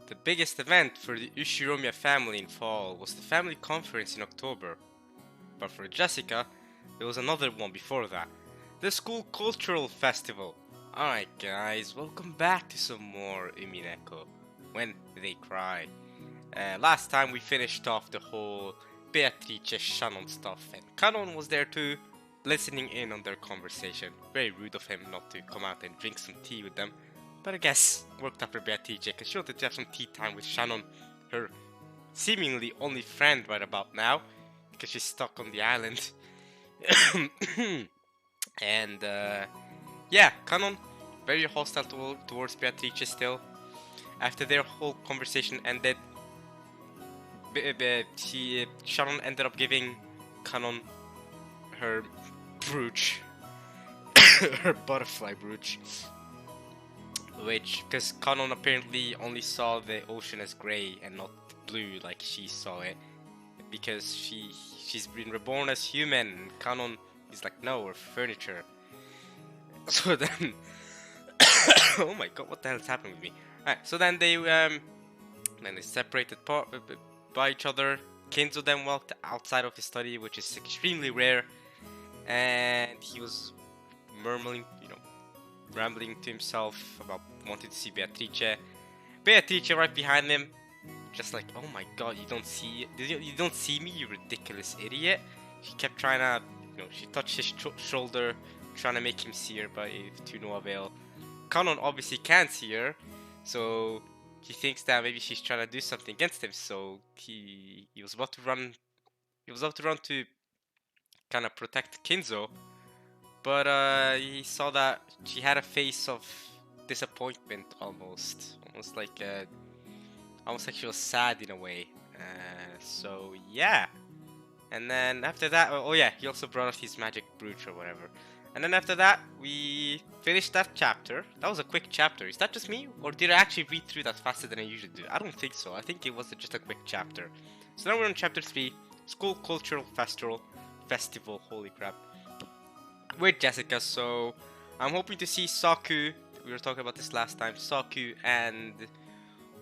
The biggest event for the Ushiromiya family in fall was the family conference in October. But for Jessica, there was another one before that. The school cultural festival. Alright guys, welcome back to some more Umineko. When they cry. Last time we finished off the whole Beatrice Shannon stuff, and Canon was there too, listening in on their conversation. Very rude of him not to come out and drink some tea with them. But I guess worked up for Beatrice because she wanted to have some tea time with Shannon, her seemingly only friend right about now, because she's stuck on the island. And yeah, Canon very hostile towards Beatrice still. After their whole conversation ended, Shannon ended up giving Canon her brooch, her butterfly brooch, which, because Canon apparently only saw the ocean as grey and not blue like she saw it, because she's been reborn as human, and Canon is like, no, we're furniture. So then, oh my god, what the hell is happening with me? Alright, so then they separated by each other. Kenzo then walked outside of his study, which is extremely rare, and he was murmuring, rambling to himself about wanting to see Beatrice. Beatrice right behind him, just like, oh my god, you don't see me, you ridiculous idiot. She kept trying to, she touched his shoulder, trying to make him see her, but to no avail. Canon obviously can't see her, so he thinks that maybe she's trying to do something against him. So he was about to run. He was about to run to kind of protect Kinzo, but he saw that she had a face of disappointment, almost like she was sad in a way. So yeah. And then after that, oh yeah, he also brought out his magic brooch or whatever. And then after that, we finished that chapter. That was a quick chapter. Is that just me? Or did I actually read through that faster than I usually do? I don't think so. I think it was just a quick chapter. So now we're on chapter 3, School Cultural Festival, holy crap. With Jessica, so I'm hoping to see Saku. We were talking about this last time. Saku and...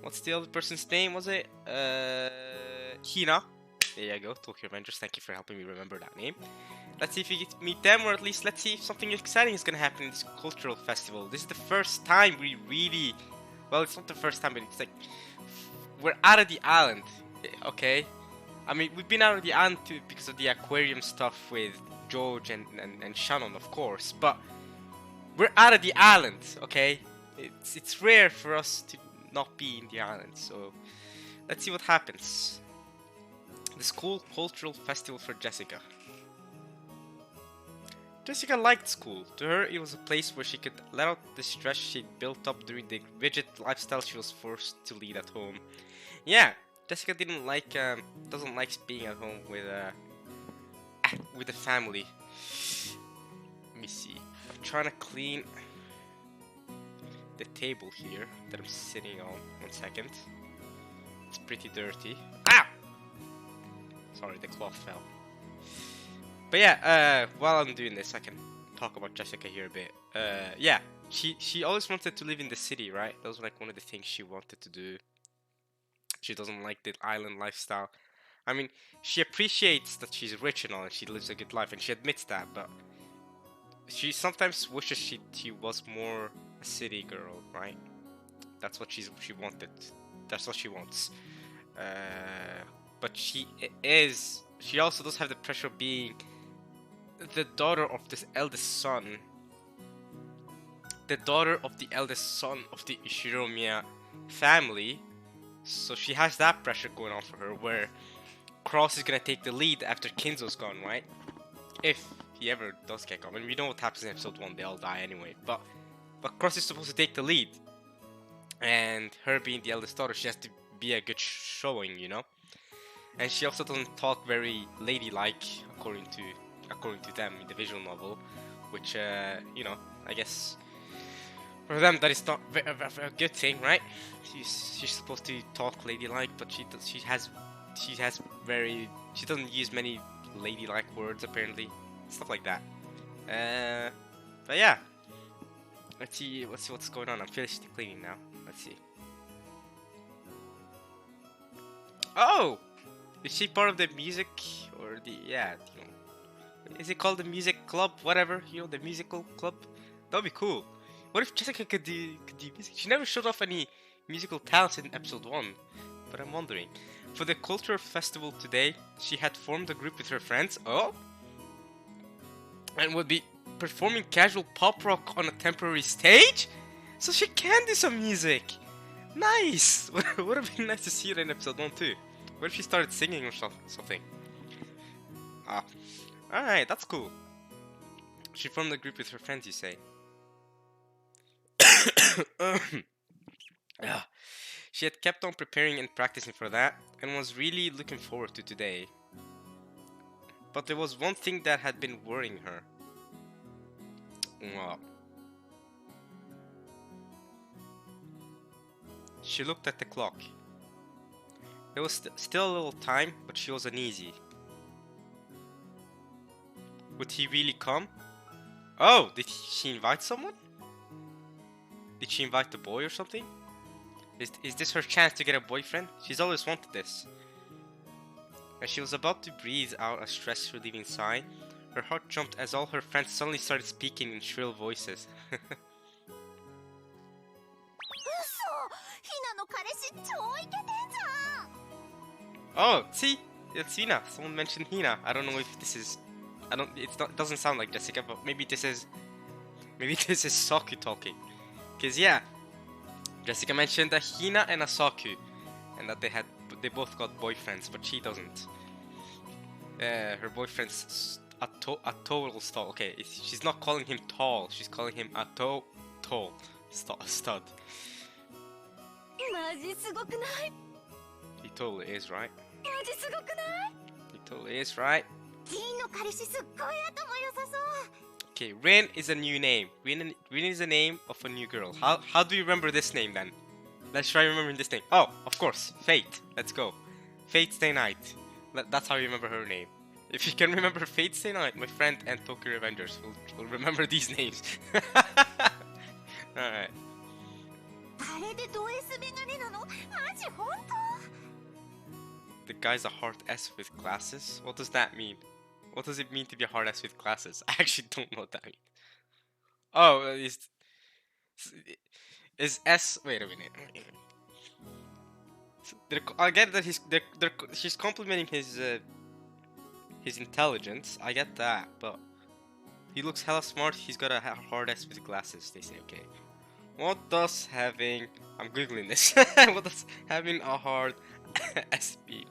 what's the other person's name, was it? Hina. There you go, Tokyo Avengers, thank you for helping me remember that name. Let's see if we get to meet them, or at least let's see if something exciting is gonna happen in this cultural festival. This is the first time we really... well, it's not the first time, but it's like... we're out of the island, okay? I mean, we've been out of the island too because of the aquarium stuff with George and Shannon, of course, but... we're out of the island, okay? It's rare for us to not be in the island, so... let's see what happens. The school cultural festival for Jessica. Jessica liked school. To her, it was a place where she could let out the stress she'd built up during the rigid lifestyle she was forced to lead at home. Yeah, Jessica doesn't like being at home with the family. Let me see. I'm trying to clean the table here that I'm sitting on. 1 second. It's pretty dirty. Ah! Sorry, the cloth fell. But yeah, while I'm doing this, I can talk about Jessica here a bit. Yeah, she always wanted to live in the city, right? That was like one of the things she wanted to do. She doesn't like the island lifestyle. I mean, she appreciates that she's rich and all, and she lives a good life, and she admits that, but she sometimes wishes she was more a city girl, right? That's what she wanted. That's what she wants. But she also does have the pressure of being the daughter of this eldest son. The daughter of the eldest son of the Ushiromiya family. So she has that pressure going on for her, where Cross is gonna take the lead after Kinzo's gone, right? If he ever does get gone. I mean, we know what happens in episode 1, they all die anyway. But Cross is supposed to take the lead. And her being the eldest daughter, she has to be a good showing, And she also doesn't talk very ladylike, according to them in the visual novel, which I guess for them that is not a good thing, right? She's supposed to talk ladylike, but she doesn't use many ladylike words apparently, stuff like that. But yeah, let's see what's going on. I'm finished cleaning now. Let's see. Oh! Is she part of the music or the is it called the music club? Whatever, the musical club? That'd be cool. What if Jessica could do music? She never showed off any musical talents in episode 1. But I'm wondering. For the cultural festival today, she had formed a group with her friends. Oh? And would be performing casual pop rock on a temporary stage? So she can do some music! Nice! Would have been nice to see her in episode 1 too. What if she started singing or something? Alright, that's cool. She formed a group with her friends, you say? She had kept on preparing and practicing for that, and was really looking forward to today. But there was one thing that had been worrying her. Well, she looked at the clock. There was still a little time, but she was uneasy. Would he really come? Oh, did she invite someone? Did she invite the boy or something? Is this her chance to get a boyfriend? She's always wanted this. As she was about to breathe out a stress-relieving sigh, her heart jumped as all her friends suddenly started speaking in shrill voices. Oh, see? It's Hina. Someone mentioned Hina. I don't know if this is... It doesn't sound like Jessica, but maybe this is Saku talking. Cause yeah, Jessica mentioned a Hina and a Saku, and that they both got boyfriends, but she doesn't. Her boyfriend's a total stall. Okay, she's not calling him tall. She's calling him a tall stud. He totally is, right? He totally is, right? Okay, Rin is a new name. Rin is the name of a new girl. How do you remember this name then? Let's try remembering this name. Oh, of course, Fate. Let's go. Fate Stay Night. That's how you remember her name. If you can remember Fate Stay Night, my friend and Tokyo Revengers will remember these names. Alright. The guy's a hard S with glasses? What does that mean? What does it mean to be a hard S with glasses? I actually don't know what that means. Oh, is S... Wait a minute. I get that she's complimenting his intelligence. I get that, but he looks hella smart. He's got a hard S with glasses. They say, okay. What does having... I'm googling this. What does having a hard S mean?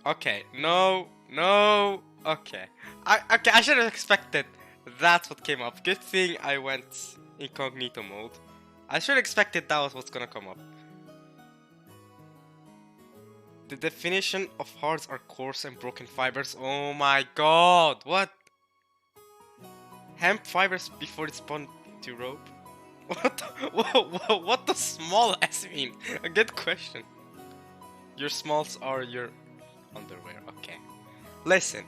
Okay, no, okay. I should have expected that's what came up. Good thing I went incognito mode. I should have expected that was what's gonna come up. The definition of hearts are coarse and broken fibers. Oh my god, what? Hemp fibers before it's spun into rope? What does small s mean? A good question. Your smalls are your underwear, okay. Listen.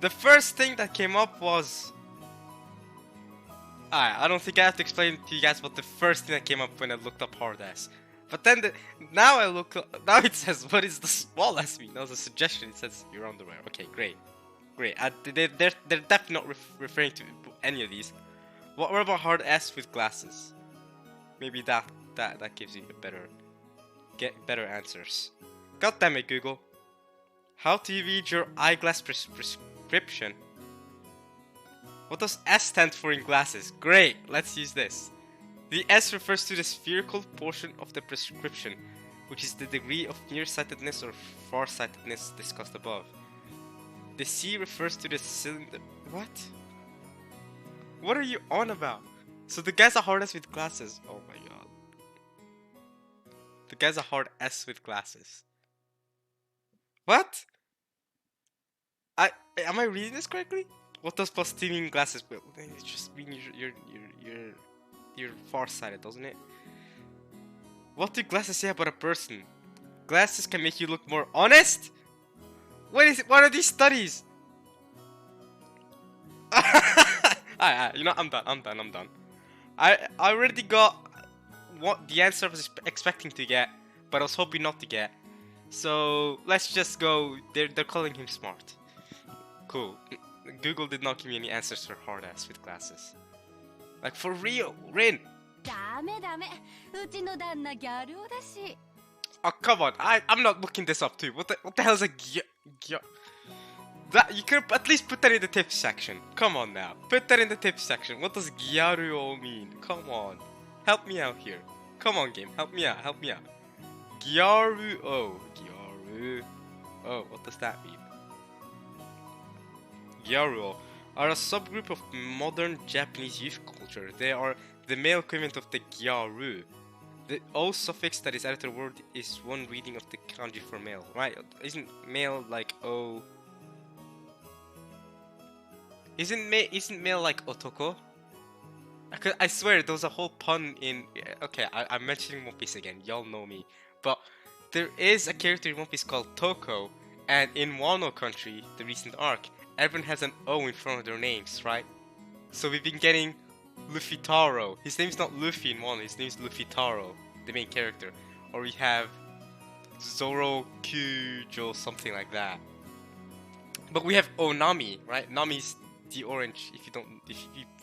The first thing that came up was... I don't think I have to explain to you guys what the first thing that came up when I looked up hard ass. But then now it says, what is the small ass mean? That was a suggestion, it says your underwear. Okay, great. They're definitely not referring to any of these. What about hard ass with glasses? Maybe that gives you better answers. God damn it, Google. How to read your eyeglass prescription? What does S stand for in glasses? Great, let's use this. The S refers to the spherical portion of the prescription, which is the degree of nearsightedness or farsightedness discussed above. The C refers to the cylinder. What? What are you on about? So the guy's a hard S with glasses. Oh my god. The guy's a hard S with glasses. What? Am I reading this correctly? What does steaming glasses mean? It just mean you're farsighted, doesn't it? What do glasses say about a person? Glasses can make you look more honest? What are these studies? You know, I'm done. I already got the answer I was expecting to get, but I was hoping not to get. So let's just go. They're calling him smart. Cool. Google did not give me any answers for hard ass with glasses. Like for real, Rin. Oh come on, I'm not looking this up too. What the hell is a that you could at least put that in the tips section. Come on now, put that in the tips section. What does gyaruo mean? Come on, help me out here. Come on, game, help me out. Gyaruo. What does that mean? Gyaruo are a subgroup of modern Japanese youth culture. They are the male equivalent of the gyaru. The O suffix that is added to the word is one reading of the kanji for male, right? Isn't male like O? Isn't male like otoko? I swear there was a whole pun in. Okay, I'm mentioning One Piece again. Y'all know me, but there is a character in One Piece called Toko, and in Wano Country, the recent arc, everyone has an O in front of their names, right? So we've been getting Luffy Taro. His name's not Luffy in Wano, his name's Luffy Taro, the main character. Or we have Zoro Kyujo, something like that. But we have Onami, right? Nami's the orange.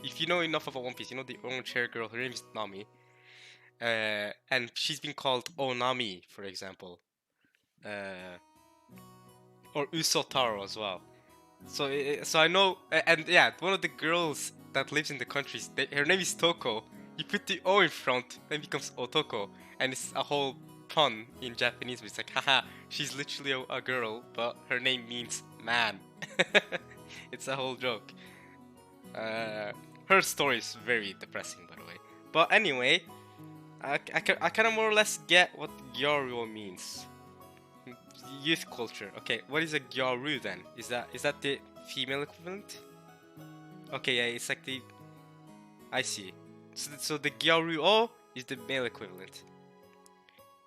If you know enough about One Piece, you know the orange hair girl. Her name is Nami, and she's been called Onami, for example, or Usotaro as well. So I know, and yeah, one of the girls that lives in the countries, her name is Toko. You put the O in front, then it becomes Otoko, and it's a whole pun in Japanese. It's like, haha, she's literally a girl, but her name means man. It's a whole joke. Her story is very depressing, by the way. But anyway, I kind of more or less get what gyaru means. Youth culture. Okay, what is a gyaru then? Is that the female equivalent? Okay, yeah, it's like the. I see. So the gyaru is the male equivalent.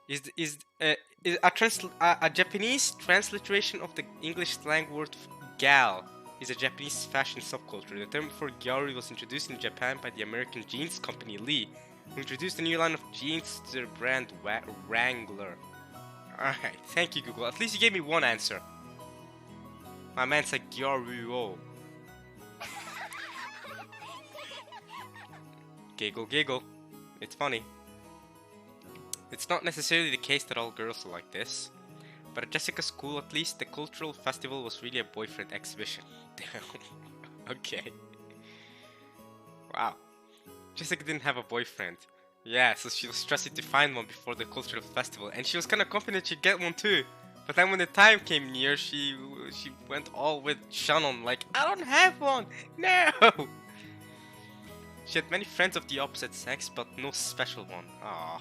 Is a Japanese transliteration of the English slang word gal is a Japanese fashion subculture. The term for gyaru was introduced in Japan by the American jeans company Lee, who introduced a new line of jeans to their brand Wrangler. Alright, thank you Google. At least you gave me one answer. My man said gyaru. Giggle. It's funny. It's not necessarily the case that all girls are like this, but at Jessica's school at least, the cultural festival was really a boyfriend exhibition. Damn. Okay. Wow. Jessica didn't have a boyfriend. Yeah, so she was stressing to find one before the cultural festival, and she was kind of confident she'd get one too. But then when the time came near, she went all with Shannon, like, I don't have one! No! She had many friends of the opposite sex, but no special one. Ah.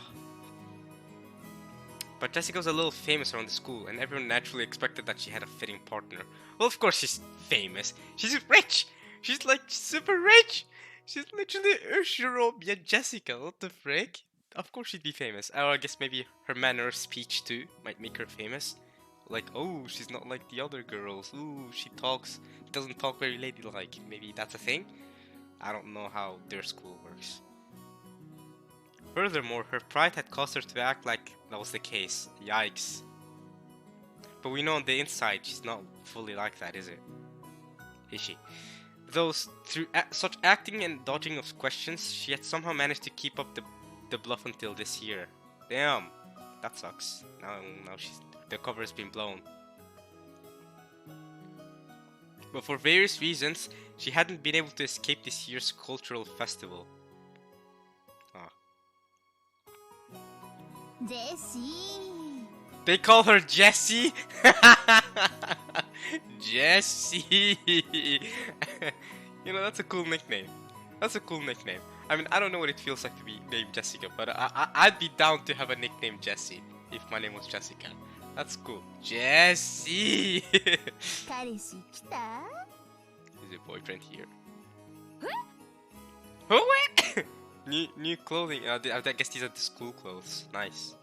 But Jessica was a little famous around the school, and everyone naturally expected that she had a fitting partner. Well, of course she's famous. She's rich! She's like super rich! She's literally Ushiro Jessica, what the frick? Of course she'd be famous. Or I guess maybe her manner of speech too might make her famous. Like, oh, she's not like the other girls. Ooh, she doesn't talk very ladylike. Maybe that's a thing? I don't know how their school works. Furthermore, her pride had caused her to act like that was the case. Yikes. But we know on the inside she's not fully like that, is it? Is she? Though through such acting and dodging of questions, she had somehow managed to keep up the bluff until this year. Damn, that sucks. Now the cover has been blown. But for various reasons, she hadn't been able to escape this year's cultural festival. Jessie. They call her Jessie? Jessie! You know, that's a cool nickname. That's a cool nickname. I mean, I don't know what it feels like to be named Jessica, but I'd be down to have a nickname Jessie if my name was Jessica. That's cool. Jessie! Is your boyfriend here? What? New clothing. I guess these are the school clothes. Nice.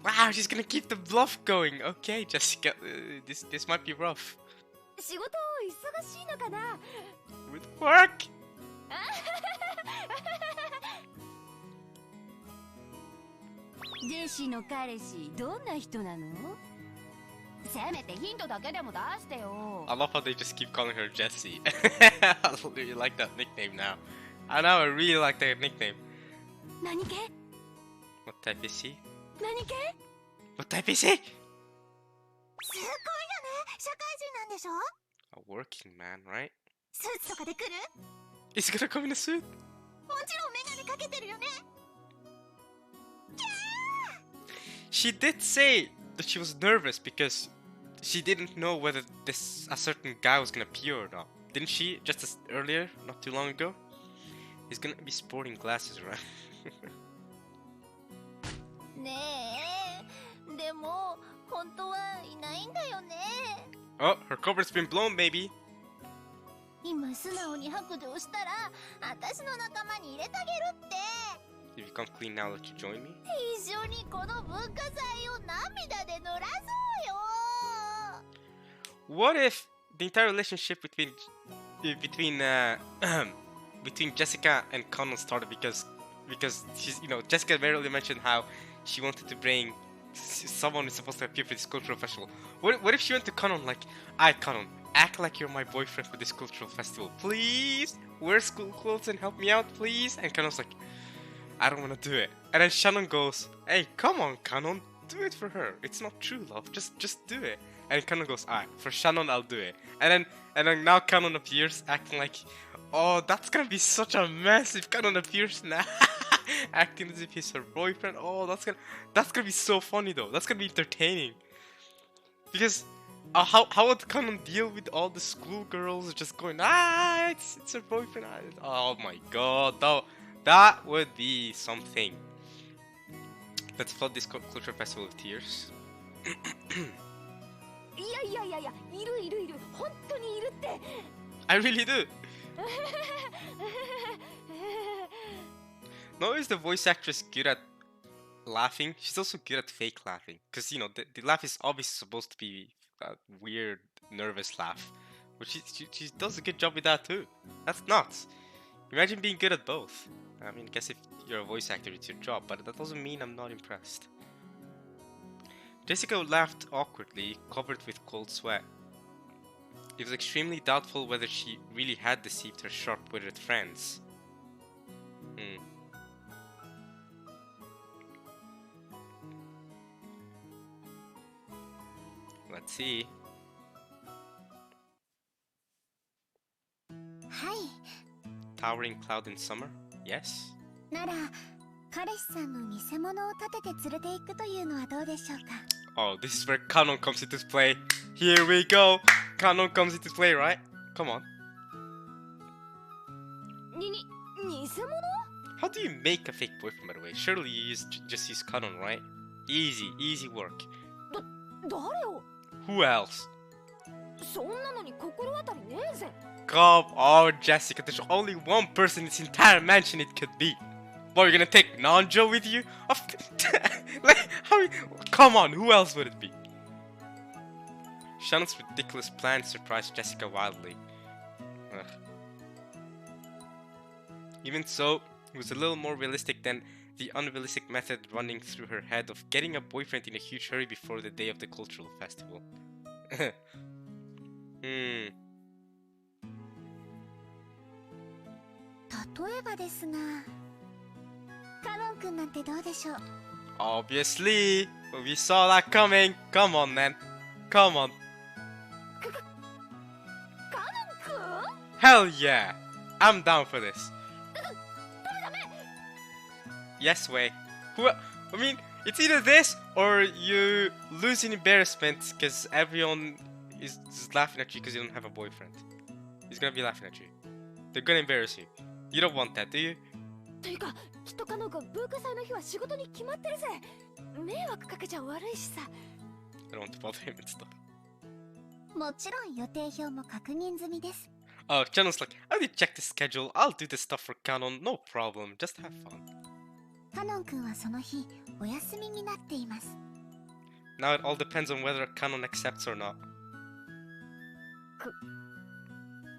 Wow, she's gonna keep the bluff going. Okay, Jessica, this might be rough. With work. ジェシーの彼氏どんな人なの？せめてヒントだけでも出してよ。 I love how they just keep calling her Jessie. I really like that nickname now. I know, I really like that nickname. 何系？ What type is she? 何系？ What type is she? すごいよね。社会人なんでしょ？ A working man, right? スーツとかで来る？ Is he gonna come in a suit? もちろんメガネかけてるよね。 She did say that she was nervous because she didn't know whether a certain guy was gonna appear or not. Didn't she? Just as earlier, not too long ago. He's gonna be sporting glasses, right? ねえ、でも本当はいないんだよね。 Oh, her cover's been blown, baby. 今素直に白状したら私の仲間に入れてあげるって。 If you come clean now, let you join me? 一緒にこの文化祭を涙で濡らそうよ。 What if the entire relationship between Jessica and Conan started because she's Jessica barely mentioned how she wanted to bring someone who's supposed to appear for this cultural festival. What if she went to Conan like, Conan, act like you're my boyfriend for this cultural festival, please. Wear school clothes and help me out, please. And Conan's like, I don't want to do it. And then Shannon goes, hey, come on, Conan, do it for her. It's not true love. Just do it. And Conan goes, alright, for Shannon, I'll do it. And then now Conan appears, acting like, oh, that's gonna be such a mess if Conan appears now, acting as if he's her boyfriend. Oh, that's gonna be so funny though. That's gonna be entertaining. Because how would Conan deal with all the schoolgirls just going, it's her boyfriend. Oh my god, though. That would be something. Let's flood this culture festival with tears. いやいる本当にいるって。 I really do. Not only is the voice actress good at laughing, she's also good at fake laughing. Because, the laugh is obviously supposed to be a weird, nervous laugh. But she does a good job with that too. That's nuts. Imagine being good at both. I mean, I guess if you're a voice actor, it's your job, but that doesn't mean I'm not impressed. Jessica laughed awkwardly, covered with cold sweat. It was extremely doubtful whether she really had deceived her sharp-witted friends. Let's see. はい。 Towering cloud in summer? Yes? なら彼氏さんの偽物を立てて連れて行くというのはどうでしょうか。 Oh, this is where Canon comes into play. Here we go. Canon comes into play, right? Come on. 偽物？ How do you make a fake boyfriend, by the way? Surely you just use Canon, right? Easy work. 誰を？ Who else? そんなのに心当たりねえぜ。 Come on, Jessica. There's only one person in this entire mansion it could be. What, you're gonna take Nanjo with you? Come on, who else would it be? Shannon's ridiculous plan surprised Jessica wildly. Ugh. Even so, it was a little more realistic than the unrealistic method running through her head of getting a boyfriend in a huge hurry before the day of the cultural festival. 例えばですが、カノン君なんてどうでしょう。 Obviously, we saw that coming. Come on, man. Come on. カノン君？ Hell yeah. I'm down for this. Yes, way. I mean, it's either this or you lose in embarrassment because everyone is laughing at you because you don't have a boyfriend. He's gonna be laughing at you. They're gonna embarrass you. You don't want that, do you? というか、きっとカノン君文化祭の日は仕事に決まってるぜ。迷惑かけちゃ悪いしさ。I don't want to bother him and stuff. もちろん予定表も確認済みです。 Oh, Channel's like, I did check the schedule. I'll do this stuff for Canon. No problem. Just have fun. カノン君はその日お休みになっています。 Now it all depends on whether Canon accepts or not.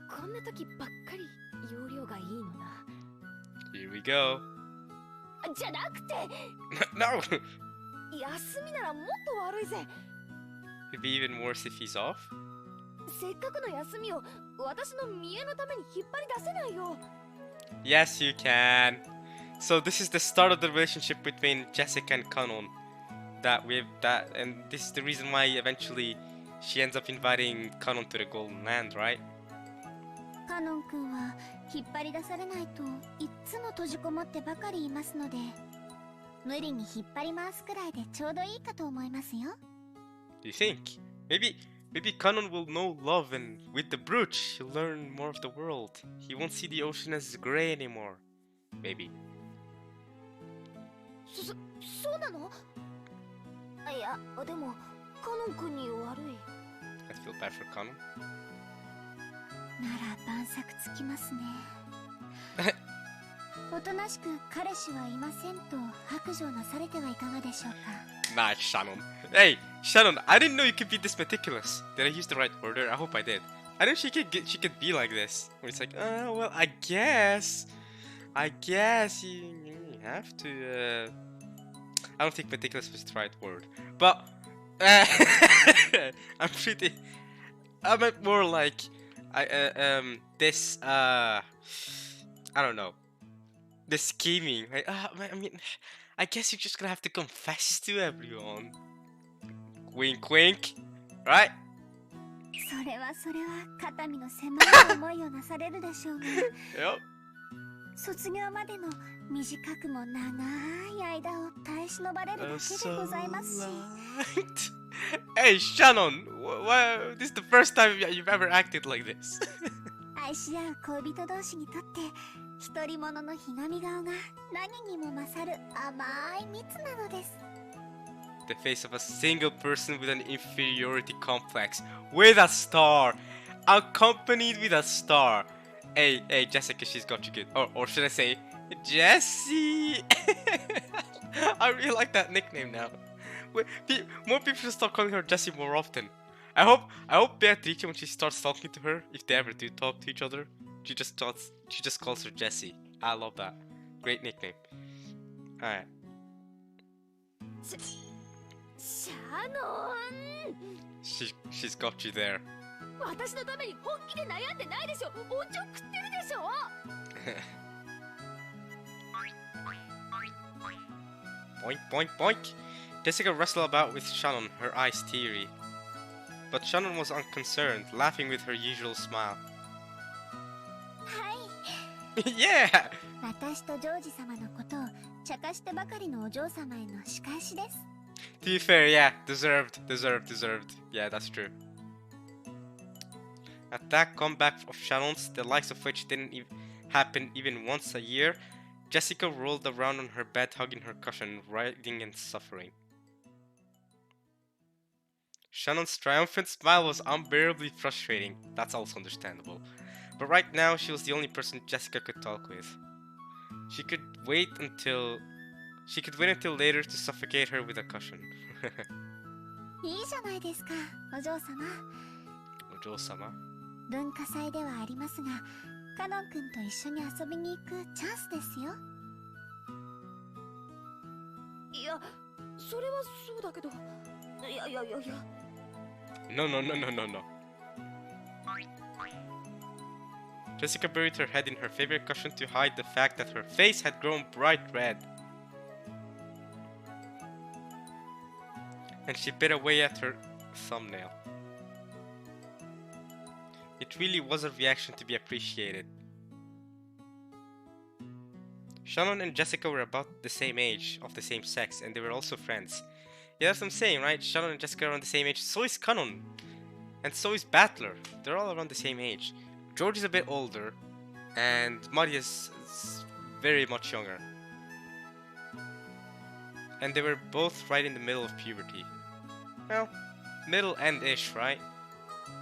こんな時ばっかり容量がいいのな。Here we go. じゃなくて No! 休みならもっと悪いぜ It'd be even worse if he's off. せっかくの休みを私の見栄のために引っ張り出せないよ Yes, you can. So this is the start of the relationship between Jessica and Kanon. And this is the reason why eventually she ends up inviting Kanon to the Golden Land, right? カノン君は引っ張り出されないといっつも閉じこもってばかりいますので無理に引っ張り回すくらいでちょうどいいかと思いますよ Do you think? Maybe Kanon will know love, and with the brooch, he'll learn more of the world. He won't see the ocean as gray anymore. Maybe. そうなのいやでもカノン君に悪い I feel bad for Kanon. なら晩作つきますねおとなしく彼氏はいませんと白状なされてはいかがでしょうか Nah, Shannon. Hey, Shannon, I didn't know you could be this meticulous. Did I use the right word? I hope I did. I know she could be like this. Where it's like, well, I guess you have to. I don't think meticulous was the right word, but I meant more like this. I don't know. The scheming. Like, I mean, I guess you're just gonna have to confess to everyone. Wink, wink, right? それは肩身の狭い思いをなされるでしょうが Yep. 卒業までの短くも長い間を耐え忍ばれるだけでございますし Hey, Shannon, this is the first time you've ever acted like this. 愛し合う恋人同士にとって独り者のひがみ顔が何にも勝る甘い蜜なのです The face of a single person with an inferiority complex, with a star, accompanied with a star. Hey, Jessica, she's got you good. Or should I say, Jessie? I really like that nickname now. More people should start calling her Jessie more often. I hope Beatrice, when she starts talking to her, if they ever do talk to each other, she just calls her Jessie. I love that. Great nickname. Alright. シャノン She's got you there. 私のために本気で悩んでないでしょおちょくってるでしょ Boink, boink, boink. Jessica wrestled about with Shannon, her eyes teary. But Shannon was unconcerned, laughing with her usual smile. はい Yeah! 私とジョージ様のことを茶化してばかりのお嬢様への仕返しです To be fair, yeah, deserved. Yeah, that's true. At that comeback of Shannon's, the likes of which didn't happen even once a year, Jessica rolled around on her bed hugging her cushion, writhing and suffering. Shannon's triumphant smile was unbearably frustrating. That's also understandable. But right now, she was the only person Jessica could talk with. She could wait until later to suffocate her with a cushion. いいじゃないですかお嬢様お嬢様? 文化祭ではありますがカノン君と一緒に遊びに行くチャンスですよいやそれはそうだけどいや No. Jessica buried her head in her favorite cushion to hide the fact that her face had grown bright red. And she bit away at her thumbnail. It really was a reaction to be appreciated. Shannon and Jessica were about the same age, of the same sex, and they were also friends. Yeah, that's what I'm saying, right? Shannon and Jessica are around the same age. So is Kanon. And so is Battler. They're all around the same age. George is a bit older, and Maria is very much younger. And they were both right in the middle of puberty. Well, middle and ish, right?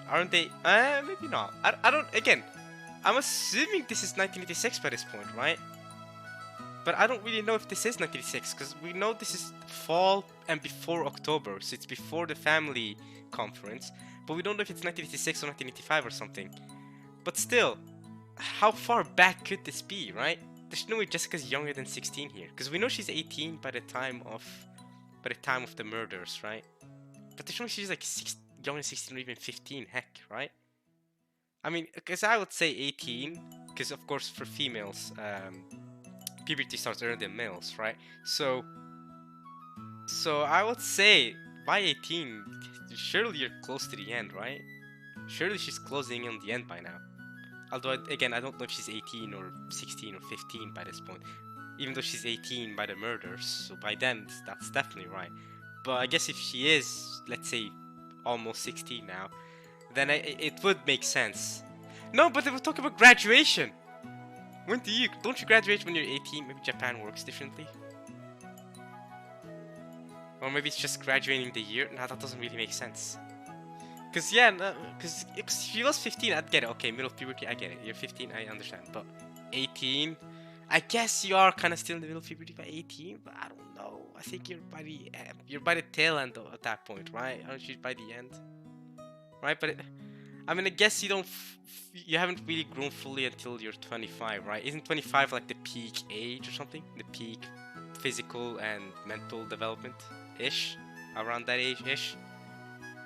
Aren't they? Maybe not. I don't. Again, I'm assuming this is 1986 by this point, right? But I don't really know if this is 1986 because we know this is fall and before October, so it's before the family conference. But we don't know if it's 1986 or 1985 or something. But still, how far back could this be, right? there's no way Jessica's younger than 16 here, because we know she's 18 by the time of the murders, right? But there's no way she's like younger than 16 or even 15. Heck, right? I mean, because I would say 18, because of course for females, puberty starts earlier than males, right? So I would say by 18, surely you're close to the end, right? Surely she's closing in on the end by now. Although, again, I don't know if she's 18 or 16 or 15 by this point. Even though she's 18 by the murders, so by then, that's definitely right. But I guess if she is, let's say, almost 16 now, then it would make sense. No, but they were talking about graduation! Don't you graduate when you're 18? Maybe Japan works differently? Or maybe it's just graduating the year? Nah, that doesn't really make sense. Because, yeah, because if she was 15, I'd get it. Okay, middle puberty, I get it. You're 15, I understand. But 18, I guess you are kind of still in the middle puberty by 18, but I don't know. I think you're by the tail end at that point, right? Aren't you by the end? Right, but I mean, I guess you haven't really grown fully until you're 25, right? Isn't 25 like the peak age or something? The peak physical and mental development-ish? Around that age-ish?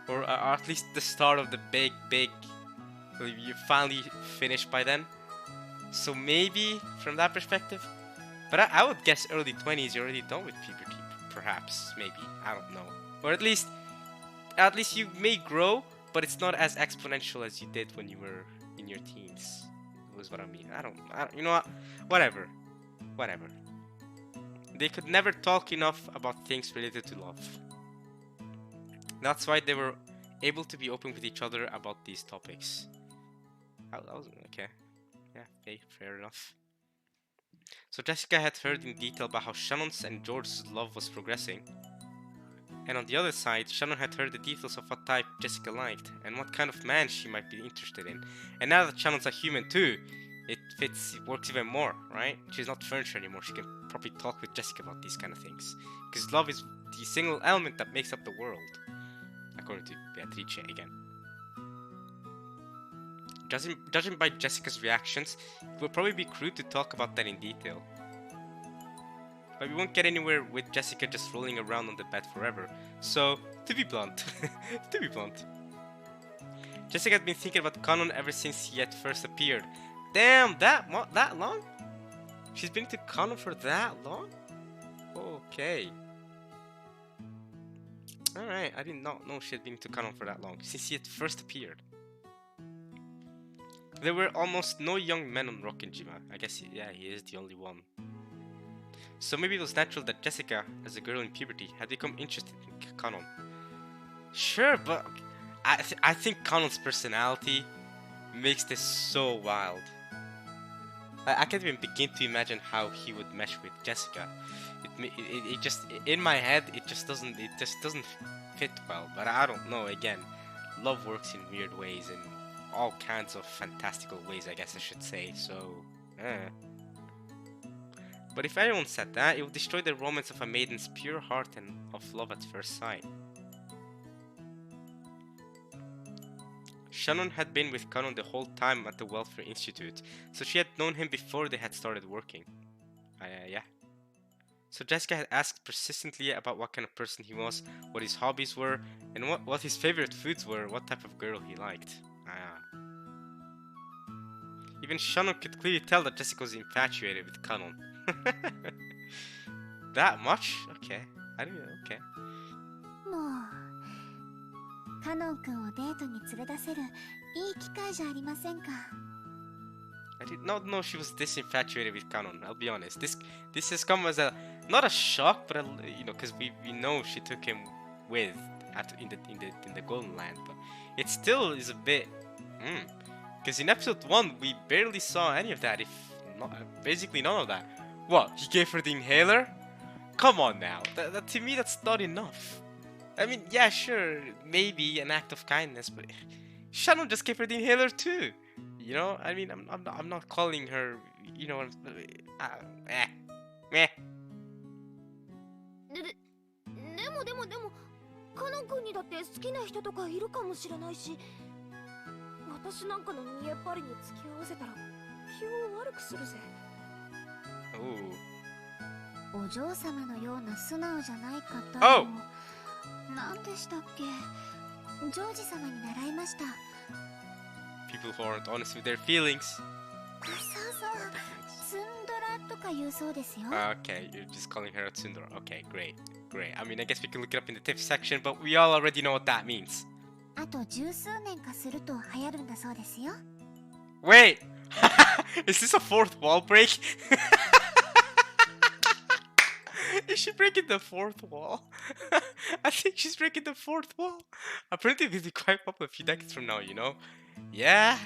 Or at least the start of the big, you finally finished by then. So maybe from that perspective. But I would guess early 20s you're already done with puberty, perhaps, maybe, I don't know. Or at least you may grow, but it's not as exponential as you did when you were in your teens. Was what I mean. I don't you know what? Whatever. They could never talk enough about things related to love. That's why they were able to be open with each other about these topics. Okay. Yeah, fair enough. So Jessica had heard in detail about how Shannon's and George's love was progressing. And on the other side, Shannon had heard the details of what type Jessica liked, and what kind of man she might be interested in. And now that Shannon's a human too, it works even more, right? She's not furniture anymore, she can probably talk with Jessica about these kind of things. Because love is the single element that makes up the world. According to Beatrice again. Judging by Jessica's reactions, it would probably be crude to talk about that in detail. But we won't get anywhere with Jessica just rolling around on the bed forever. So, to be blunt, Jessica had been thinking about Kanon ever since he had first appeared. Damn, that long? She's been to Kanon for that long? Okay. Alright, I did not know she had been to Kanon for that long, since he had first appeared. There were almost no young men on Rokkenjima. I guess, he is the only one. So maybe it was natural that Jessica, as a girl in puberty, had become interested in Kanon. Sure, but I think Kanon's personality makes this so wild. I can't even begin to imagine how he would mesh with Jessica. It just, in my head, it just doesn't fit well. But I don't know. Again, love works in weird ways, in all kinds of fantastical ways, I guess I should say. So, But if anyone said that, it would destroy the romance of a maiden's pure heart and of love at first sight. Shannon had been with Kanon the whole time at the Welfare Institute, so she had known him before they had started working. Yeah. So Jessica had asked persistently about what kind of person he was, what his hobbies were, and what his favorite foods were, what type of girl he liked. Even Shannon could clearly tell that Jessica was infatuated with Kanon. That much? Okay. I didn't know. Okay. もうカノン君をデートに連れ出せるいい機会じゃありませんか I did not know she was this infatuated with Kanon. I'll be honest. This has come as not a shock, but because we know she took him with in the Golden Land, but it still is a bit. Because in episode 1 we barely saw any of that. If not, basically none of that. What? He gave her the inhaler? Come on now. That to me that's not enough. I mean, yeah, sure, maybe an act of kindness, but Shannon just gave her the inhaler too. You know, I mean, I'm not calling her, you know, でもカノン君にだって好きな人とかいるかもしれないし私なんかの見えっ張りに付き合わせたら気を悪くするぜ Ooh. お嬢様のような素直じゃない方 Oh! を何でしたっけ、ジョージ様に習いました。 People who aren't honest with their feelings. そうそう、ツンドラとか言うそうですよ。 Okay, you're just calling her a tsundere. Okay, great. Great. I mean, I guess we can look it up in the tips section, but we all already know what that means. あと十数年かすると流行るんだそうですよ。 Wait! Is this a fourth wall break? Is she breaking the fourth wall? I think she's breaking the fourth wall. Apparently, this will be quite popular a few decades from now, you know? Yeah?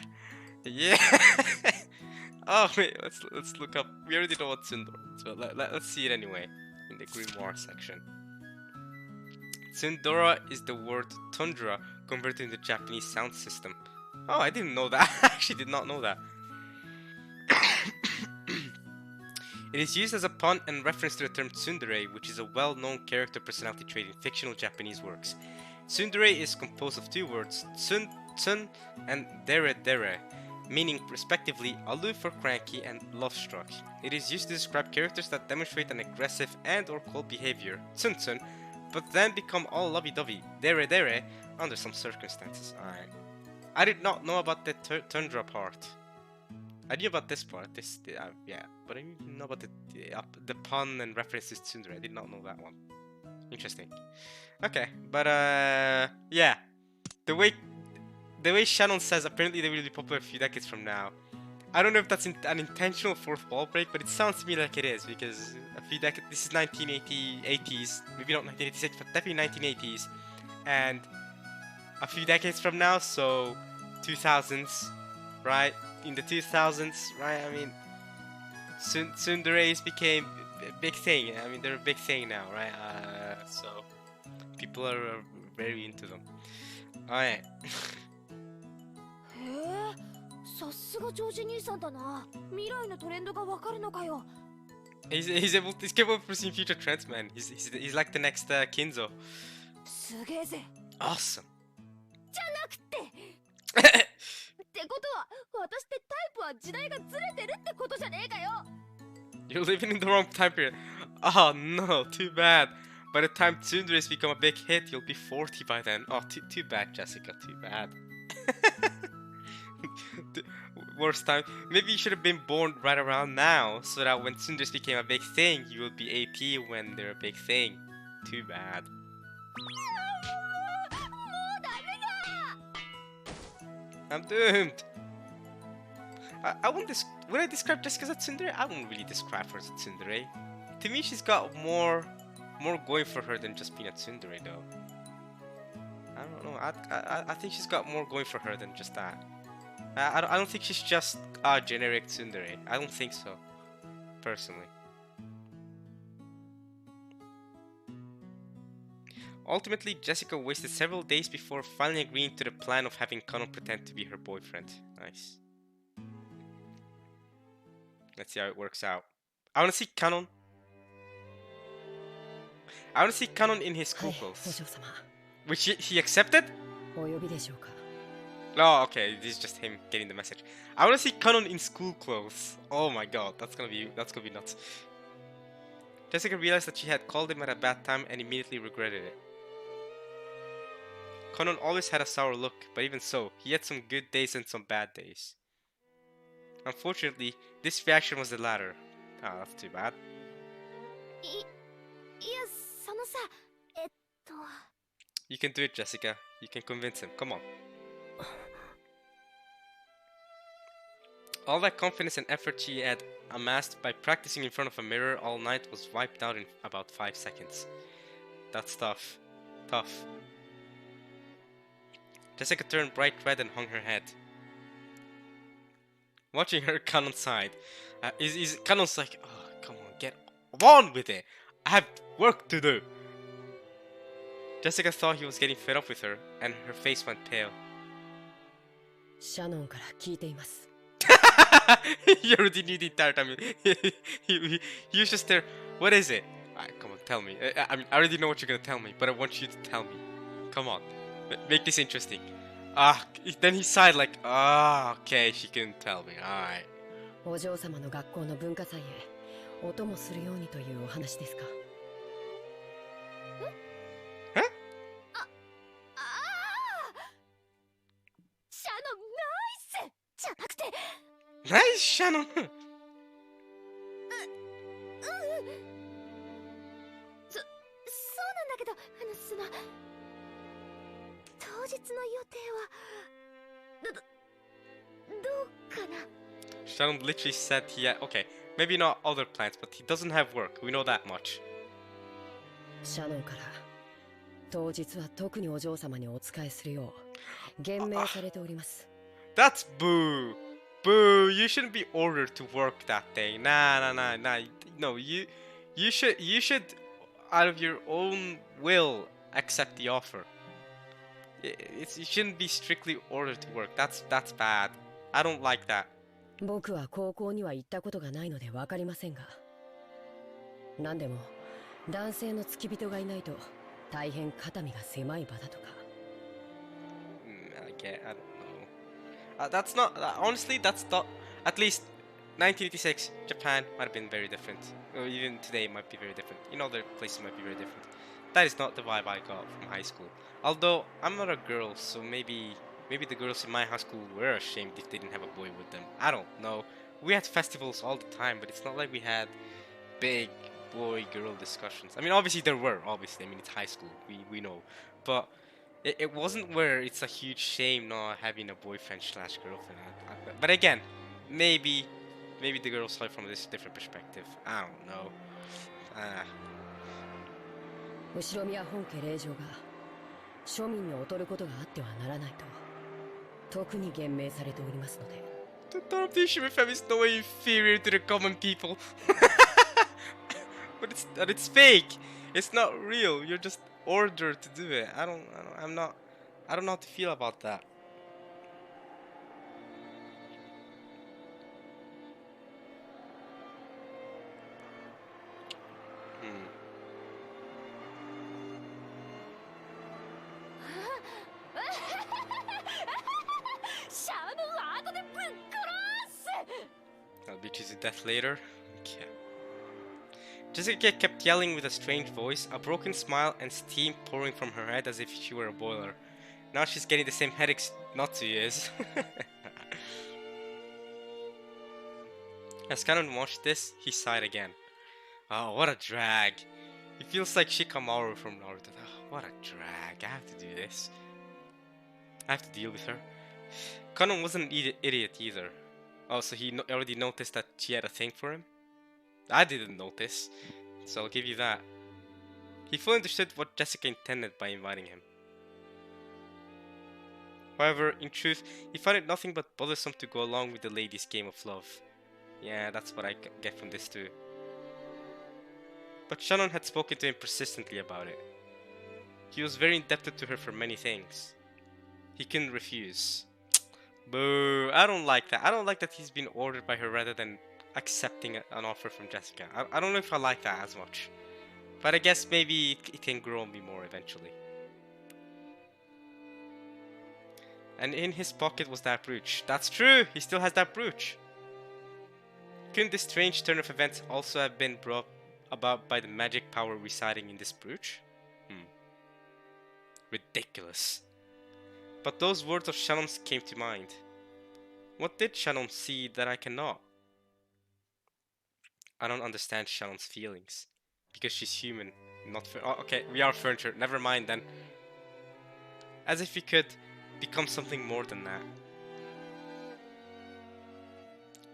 Yeah! Oh, wait, let's look up. We already know what tsundere is, but let's see it anyway in the grimoire section. Tsundora is the word tundra converted into Japanese sound system. Oh, I didn't know that. I actually did not know that. It is used as a pun and reference to the term tsundere, which is a well-known character personality trait in fictional Japanese works. Tsundere is composed of two words, tsun, tsun, and dere dere, meaning respectively aloof or cranky and love-struck. It is used to describe characters that demonstrate an aggressive and or cold behavior, tsun tsun, but then become all lovey-dovey, dere dere, under some circumstances. Alright. I did not know about the tundra part. I knew about this part, yeah, but I didn't know about the pun and references to tsundere. I did not know that one. Interesting. Okay, but yeah, the way Shannon says apparently they will be popular a few decades from now. I don't know if that's an intentional fourth wall break, but it sounds to me like it is, because a few decades. This is 1980s, maybe not 1986, but definitely 1980s, and a few decades from now, so 2000s, right? In the 2000s, right? I mean, tsunderes became a big thing. I mean, they're a big thing now, right? So people are very into them. Alright. へえ、さすがジョージ兄さんだな。未来のトレンドがわかるのかよ。 He's capable of foreseeing future trends, man. He's like the next Kinzo. すげえぜ。 Awesome. じゃなくて。ってことは、私ってタイプは時代がずれてるってことじゃねえかよ。 You're living in the wrong time period. Oh no, too bad. By the time Tsunderes become a big hit, you'll be 40 by then. Oh, too bad, Jessica, too bad. Worst time. Maybe you should have been born right around now, so that when Tsunderes became a big thing, you would be 80 when they're a big thing. Too bad. I'm doomed. I wouldn't would I describe Jessica as a tsundere? I wouldn't really describe her as a tsundere. To me, she's got more going for her than just being a tsundere, though. I don't know. I think she's got more going for her than just that. I don't think she's just a generic tsundere. I don't think so, personally. Ultimately, Jessica wasted several days before finally agreeing to the plan of having Kanon pretend to be her boyfriend. Nice. Let's see how it works out. I want to see Kanon. I want to see Kanon in his school clothes. Which he accepted? Oh, okay. This is just him getting the message. I want to see Kanon in school clothes. Oh my god, that's gonna be nuts. Jessica realized that she had called him at a bad time and immediately regretted it. Kanon always had a sour look, but even so, he had some good days and some bad days. Unfortunately, this reaction was the latter. Ah, that's too bad. You can do it, Jessica. You can convince him. Come on. All that confidence and effort she had amassed by practicing in front of a mirror all night was wiped out in about 5 seconds. That's tough. Tough. Jessica turned bright red and hung her head. Watching her, Kanon sighed. Kanon's like, oh, come on, get on with it. I have work to do. Jessica thought he was getting fed up with her, and her face went pale. He already knew the entire time. He was just there. What is it? Alright, come on, tell me. I mean, I already know what you're gonna tell me, but I want you to tell me. Come on, make this interesting. Then he sighed like, okay, she can tell me. Alright. お供するようにというお話ですか。Huh? ああ、シャノンナイスじゃなくて、Nice, Shannon. そうなんだけど、当日の予定はどうかな。 Shannon literally said he had. Okay, maybe not other plans, but he doesn't have work. We know that much. シャノンから当日は特にお嬢様にお仕えするよう厳命されております。 That's boo. Boo. You shouldn't be ordered to work that day. Nah. No, you should out of your own will accept the offer. You shouldn't be strictly ordered to work. That's bad. I don't like that. 僕は高校には行ったことがないので分かりませんが、何でも男性の付き人がいないと大変肩身が狭い場だとか。I don't know. That's not honestly. That's not. At least 1986, Japan might have been very different. Or even today, it might be very different. In other places, might be very different. That is not the vibe I got from high school. Although I'm not a girl, so maybe the girls in my high school were ashamed if they didn't have a boy with them. I don't know. We had festivals all the time, but it's not like we had big boy-girl discussions. I mean, obviously there were. Obviously, I mean it's high school. We know, but it wasn't where it's a huge shame not having a boyfriend/girlfriend. But again, maybe the girls saw it from this different perspective. I don't know. 後宮本家令嬢が庶民に劣ることがあってはならないと特に厳命されておりますので。 The Dorothy fam is no way inferior to the common people. but it's fake. It's not real. You're just ordered to do it. I don't know how to feel about that. Hmm. シャノンは後でぶっ殺す。 I'll beat you to death later. Okay. Jessica kept yelling with a strange voice, a broken smile, and steam pouring from her head as if she were a boiler. Now she's getting the same headaches Natsu is. As Kanon watched this, he sighed again. Oh, what a drag. He feels like Shikamaru from Naruto. Oh, what a drag. I have to do this. I have to deal with her. Kanon wasn't an idiot either. Oh, so he already noticed that she had a thing for him? I didn't notice, so I'll give you that. He fully understood what Jessica intended by inviting him. However, in truth, he found it nothing but bothersome to go along with the lady's game of love. Yeah, that's what I get from this too. But Shannon had spoken to him persistently about it. He was very indebted to her for many things. He couldn't refuse. Boo, I don't like that. I don't like that he's been ordered by her rather than accepting an offer from Jessica. I don't know if I like that as much. But I guess maybe it can grow on me more eventually. And in his pocket was that brooch. That's true! He still has that brooch! Couldn't this strange turn of events also have been brought about by the magic power residing in this brooch? Ridiculous. But those words of Shannon's came to mind. What did Shannon see that I cannot? I don't understand Shannon's feelings. Because she's human, not okay, we are furniture. Never mind then. As if he could become something more than that.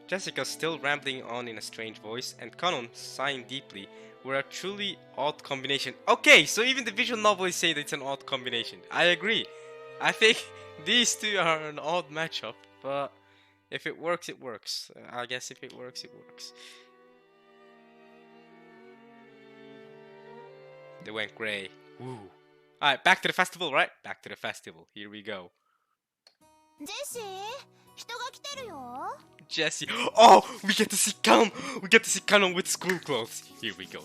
Jessica, still rambling on in a strange voice, and Kanon, sighing deeply, were a truly odd combination. Okay, so even the visual novel is saying that it's an odd combination. I agree. I think these two are an odd matchup, but if it works, it works. I guess if it works, it works. They went grey. Woo. Alright, back to the festival, right? Back to the festival. Here we go. Jessie. Oh, we get to see Kanon. We get to see Kanon with school clothes. Here we go.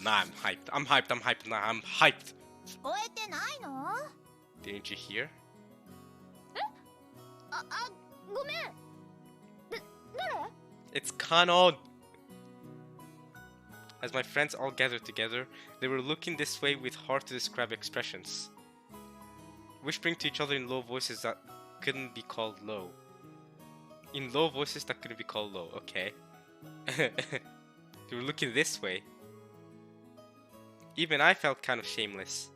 Nah, I'm hyped. Nah, I'm hyped. Didn't you hear? It's Kanon. As my friends all gathered together, they were looking this way with hard-to-describe expressions, whispering to each other in low voices that couldn't be called low. In low voices that couldn't be called low, okay. They were looking this way. Even I felt kind of shameless.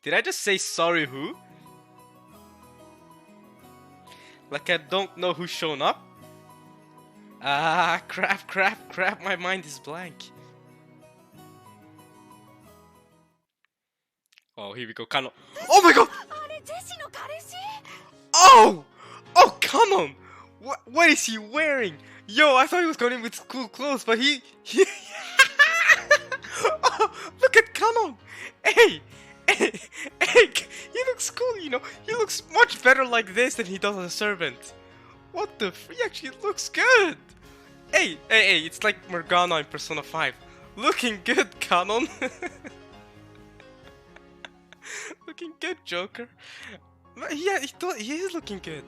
Did I just say sorry who? Like I don't know who's shown up? Ah, crap, my mind is blank. Oh, here we go, Kano. Oh my god! Oh! Oh, Kanon! What is he wearing? Yo, I thought he was going in with cool clothes, but he oh, look at Kanon! Hey! He looks cool, you know? He looks much better like this than he does as a servant. What the f- He actually looks good! Hey, it's like Morgana in Persona 5. Looking good, Kanon! Looking good, Joker. Yeah, he is looking good.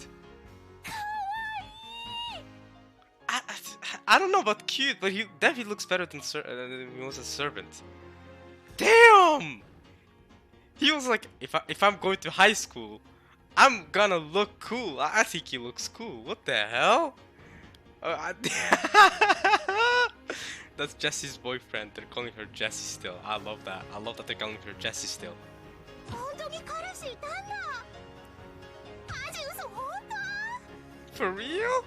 I don't know about cute, but he definitely looks better than he was a servant. Damn! He was like, if I'm going to high school, I'm gonna look cool. I think he looks cool. What the hell? That's Jessie's boyfriend. They're calling her Jessie still. I love that. I love that they're calling her Jessie still. For real?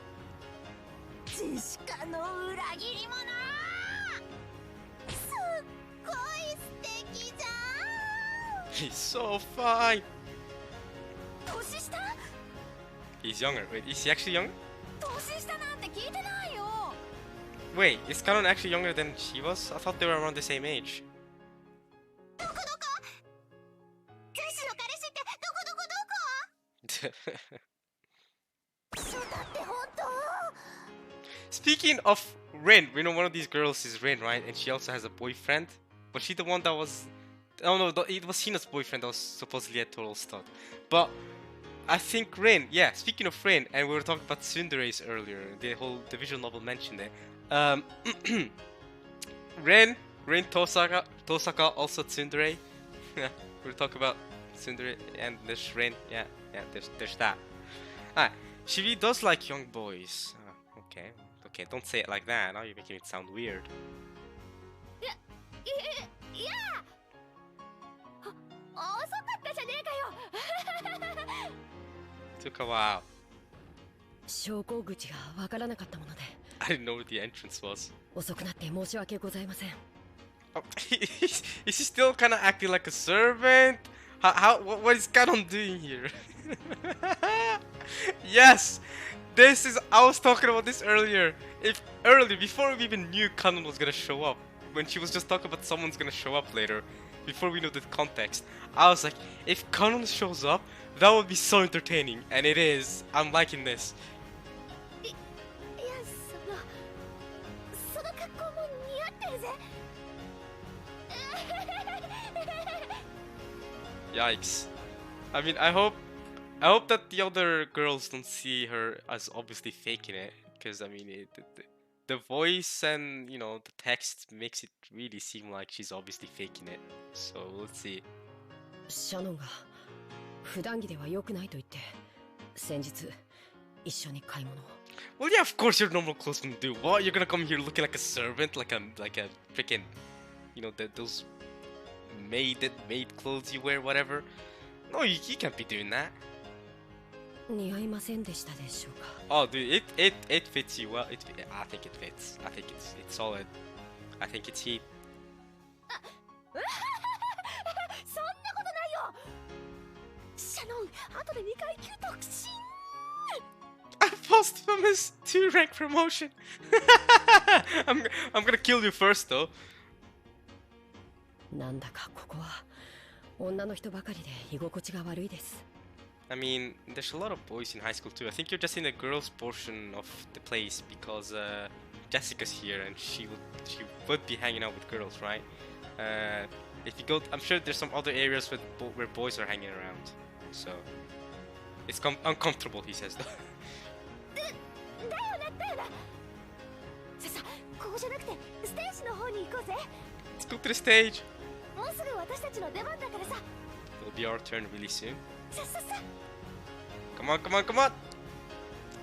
He's so fine. He's younger. Wait, is he actually younger? Wait, is Kanon actually younger than she was? I thought they were around the same age. Speaking of Rin, we know one of these girls is Rin, right? And she also has a boyfriend. Was she the one that was... Oh no, it was Hina's boyfriend that was supposedly a total stud. But I think Rin, yeah, speaking of Rin, and we were talking about tsunderes earlier, the visual novel mentioned it. Rin Tosaka, also tsundere. Yeah, we'll talk about tsundere and there's Rin. Yeah, there's that. Alright, Shibi does like young boys. Okay, don't say it like that. Now you're making it sound weird. Took a while. 昇降口がわからなかったもので I didn't know where the entrance was. 遅くなって申し訳ございません Oh, is he still kind of acting like a servant? What is Kanon doing here? Yes! I was talking about this earlier. Before we even knew Kanon was gonna show up, when she was just talking about someone's gonna show up later, before we knew the context, I was like, if Kanon shows up, that would be so entertaining, and it is. I'm liking this. Yikes. I mean, I hope that the other girls don't see her as obviously faking it, because I mean, the voice and, you know, the text makes it really seem like she's obviously faking it. So let's see. シャノンが普段着では良くないと言って先日一緒に買い物を Well, yeah, of course your normal clothes can do. What? You're gonna come here looking like a servant, like a freaking, you know, those maid clothes you wear, whatever. No, you can't be doing that. 似合いませんでしたでしょうか Oh, dude, it fits you well. I think it fits. I think it's solid. I think it's heat. そんなことないよシャノン後で2階級特進 A posthumous 2-rank promotion. I'm gonna kill you first, though. なんだかここは女の人ばかりで居心地が悪いです I mean, there's a lot of boys in high school too. I think you're just in the girls' portion of the place because Jessica's here and she would be hanging out with girls, right? If you go, I'm sure there's some other areas where boys are hanging around. So it's uncomfortable, he says. だよなさあさここじゃなくてステージの方に行こうぜ。 Let's go to the stage. もうすぐ私たちの出番だからさ。 It'll be our turn really soon. さっさっさ。 Come on, come on, come on!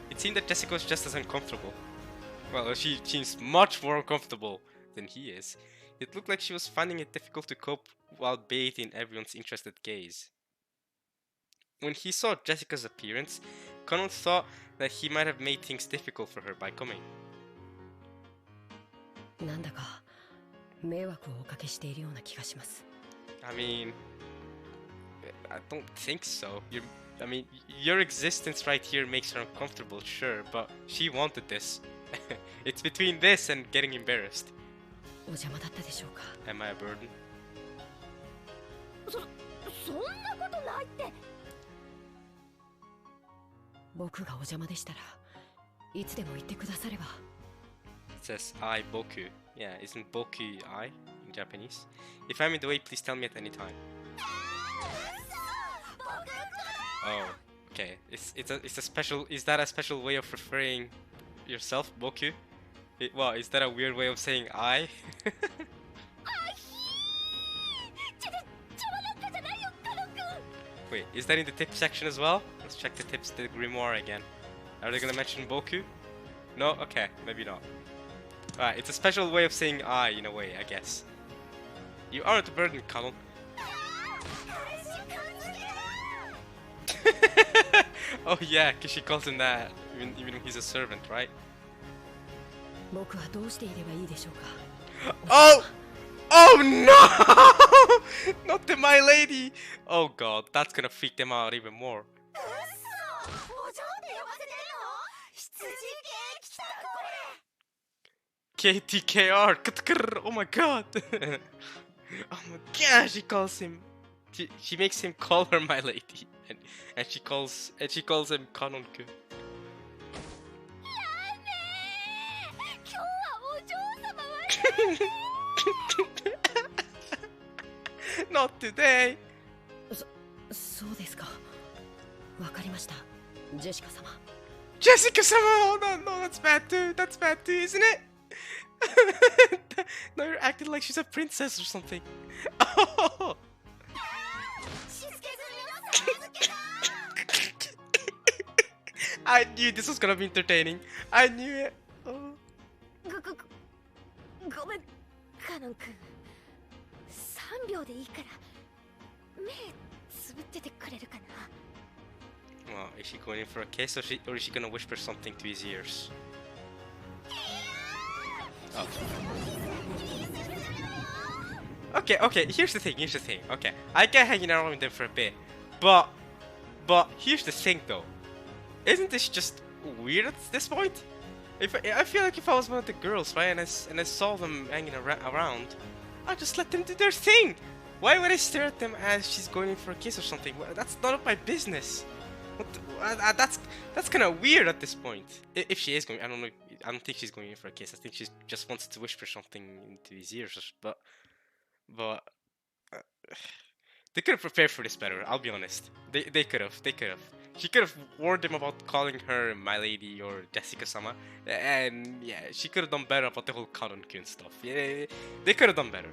It seemed that Jessica was just as uncomfortable. Well, she seems much more uncomfortable than he is. It looked like she was finding it difficult to cope while bathed in everyone's interested gaze. When he saw Jessica's appearance, Connell thought that he might have made things difficult for her by coming. なんだか迷惑をおかけしているような気がします。 I mean, I don't think so. I mean, your existence right here makes her uncomfortable, sure, but she wanted this. It's between this and getting embarrassed. お邪魔だったでしょうか。 Am I a burden? そんなことないって。僕がお邪魔でしたらいつでも言ってくだされば。 It says I boku. Yeah, isn't boku I in Japanese? If I'm in the way, please tell me at any time. Oh, okay. It's a special. Is that a special way of referring yourself, boku? Wow, is that a weird way of saying I? Wait, is that in the tip section as well? Let's check the tips, the grimoire again. Are they gonna mention boku? No? Okay, maybe not. Alright, it's a special way of saying I in a way, I guess. You aren't a burden, Connell. Oh yeah, because she calls him that even when he's a servant, right? 僕はどうしていればいいでしょうか。 Oh! Oh no! Not the My Lady! Oh god, that's gonna freak them out even more. KTKR! Oh my god! Oh my god, she calls him. She makes him call her My Lady, and she calls him Kanonku. Not today. そうですか。わかりました。ジェシカ様。 Jessica-sama! Oh no, that's bad too. That's bad too, isn't it? No, you're acting like she's a princess or something. Oh. I knew this was gonna be entertaining. I knew it. Oh. ごめん、カノン君。3秒でいいから目つぶっててくれるかな。 Well, is she going in for a kiss or is she gonna whisper something to his ears? Oh. Okay, here's the thing. Okay, I get hanging around with them for a bit, but here's the thing though. Isn't this just weird at this point? I feel like if I was one of the girls, right, and I saw them hanging around, I'd just let them do their thing. Why would I stare at them as she's going in for a kiss or something? Well, that's none of my business. That's kind of weird at this point. If she is going, I don't know. I don't think she's going in for a kiss. I think she just wants to whisper something into his ears. But they could have prepared for this better. I'll be honest. They could have. She could have warned him about calling her My Lady or Jessica-sama, and yeah, she could have done better about the whole Kanon-kun stuff. Yeah, they could have done better.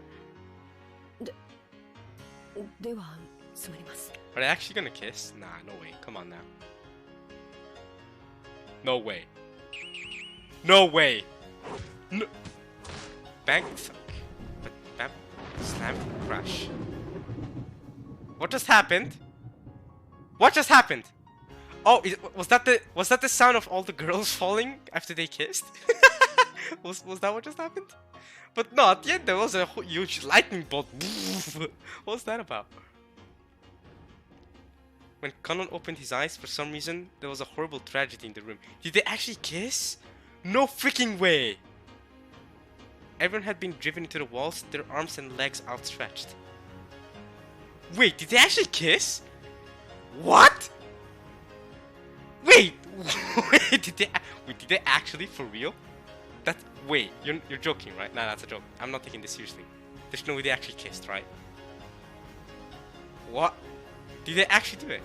ではつまります。 Are they actually gonna kiss? Nah, no way. Come on now. No way. No way. No. Bang. Fuck. But bam. Slam. Crash. What just happened? What just happened? Oh, was that the sound of all the girls falling after they kissed? was that what just happened? But no, at the end there was a huge lightning bolt. What was that about? When Kanon opened his eyes, for some reason, there was a horrible tragedy in the room. Did they actually kiss? No freaking way! Everyone had been driven into the walls, their arms and legs outstretched. Wait, did they actually kiss? What? Wait, did they actually for real? Wait, you're joking, right? Nah, that's a joke. I'm not taking this seriously. There's no way they actually kissed, right? What? Did they actually do it?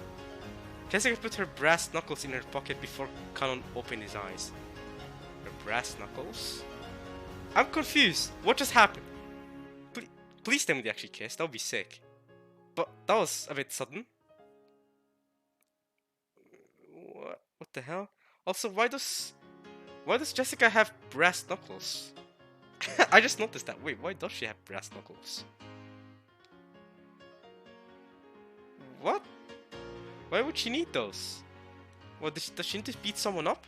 Jessica put her brass knuckles in her pocket before Kanon opened his eyes. Her brass knuckles? I'm confused. What just happened? Please tell me they actually kissed. That would be sick. But that was a bit sudden. What the hell? Also, why does Jessica have brass knuckles? I just noticed that. Wait, why does she have brass knuckles? What? Why would she need those? What, does she need to beat someone up?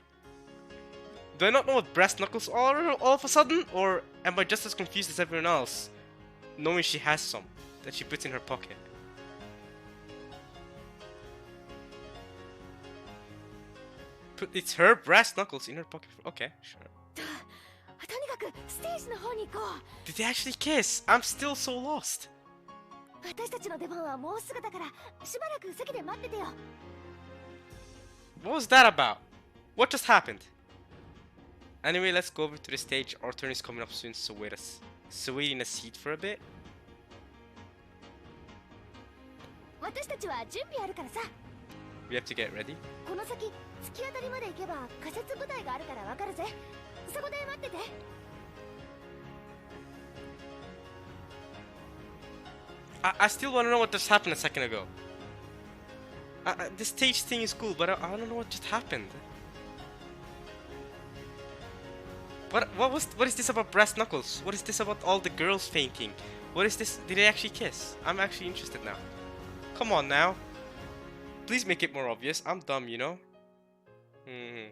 Do I not know what brass knuckles are all of a sudden? Or am I just as confused as everyone else, knowing she has some that she puts in her pocket? It's her brass knuckles in her pocket. Okay, sure. とにかくステージの方に行こう。 Did they actually kiss? I'm still so lost. 私たちの出番はもうすぐだからしばらく席で待っててよ。 What was that about? What just happened? Anyway, let's go over to the stage. Our turn is coming up soon, so wait in a seat for a bit. 私たちは準備あるからさ。 We have to get ready. この先突き当たりまで行けば仮設舞台があるからわかるぜ。そこで待ってて。 I still want to know what just happened a second ago. The stage thing is cool, but I don't know what just happened. What is this about brass knuckles? What is this about all the girls fainting? What is this? Did they actually kiss? I'm actually interested now. Come on now. Please make it more obvious. I'm dumb, you know? I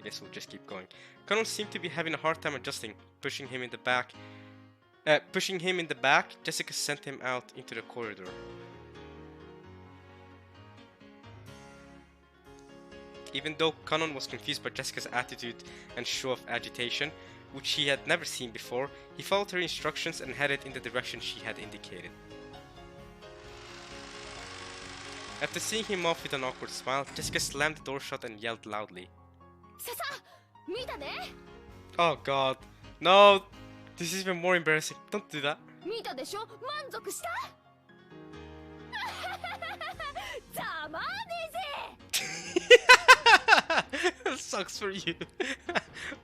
guess we'll just keep going. Kanon seemed to be having a hard time adjusting, pushing him in the back. Jessica sent him out into the corridor. Even though Kanon was confused by Jessica's attitude and show of agitation, which he had never seen before, he followed her instructions and headed in the direction she had indicated. After seeing him off with an awkward smile, Jessica slammed the door shut and yelled loudly. ささ、見たね。 Oh god. No! This is even more embarrassing. Don't do that. 見たでしょ。満足した。ざまあねぜ。 Sucks for you.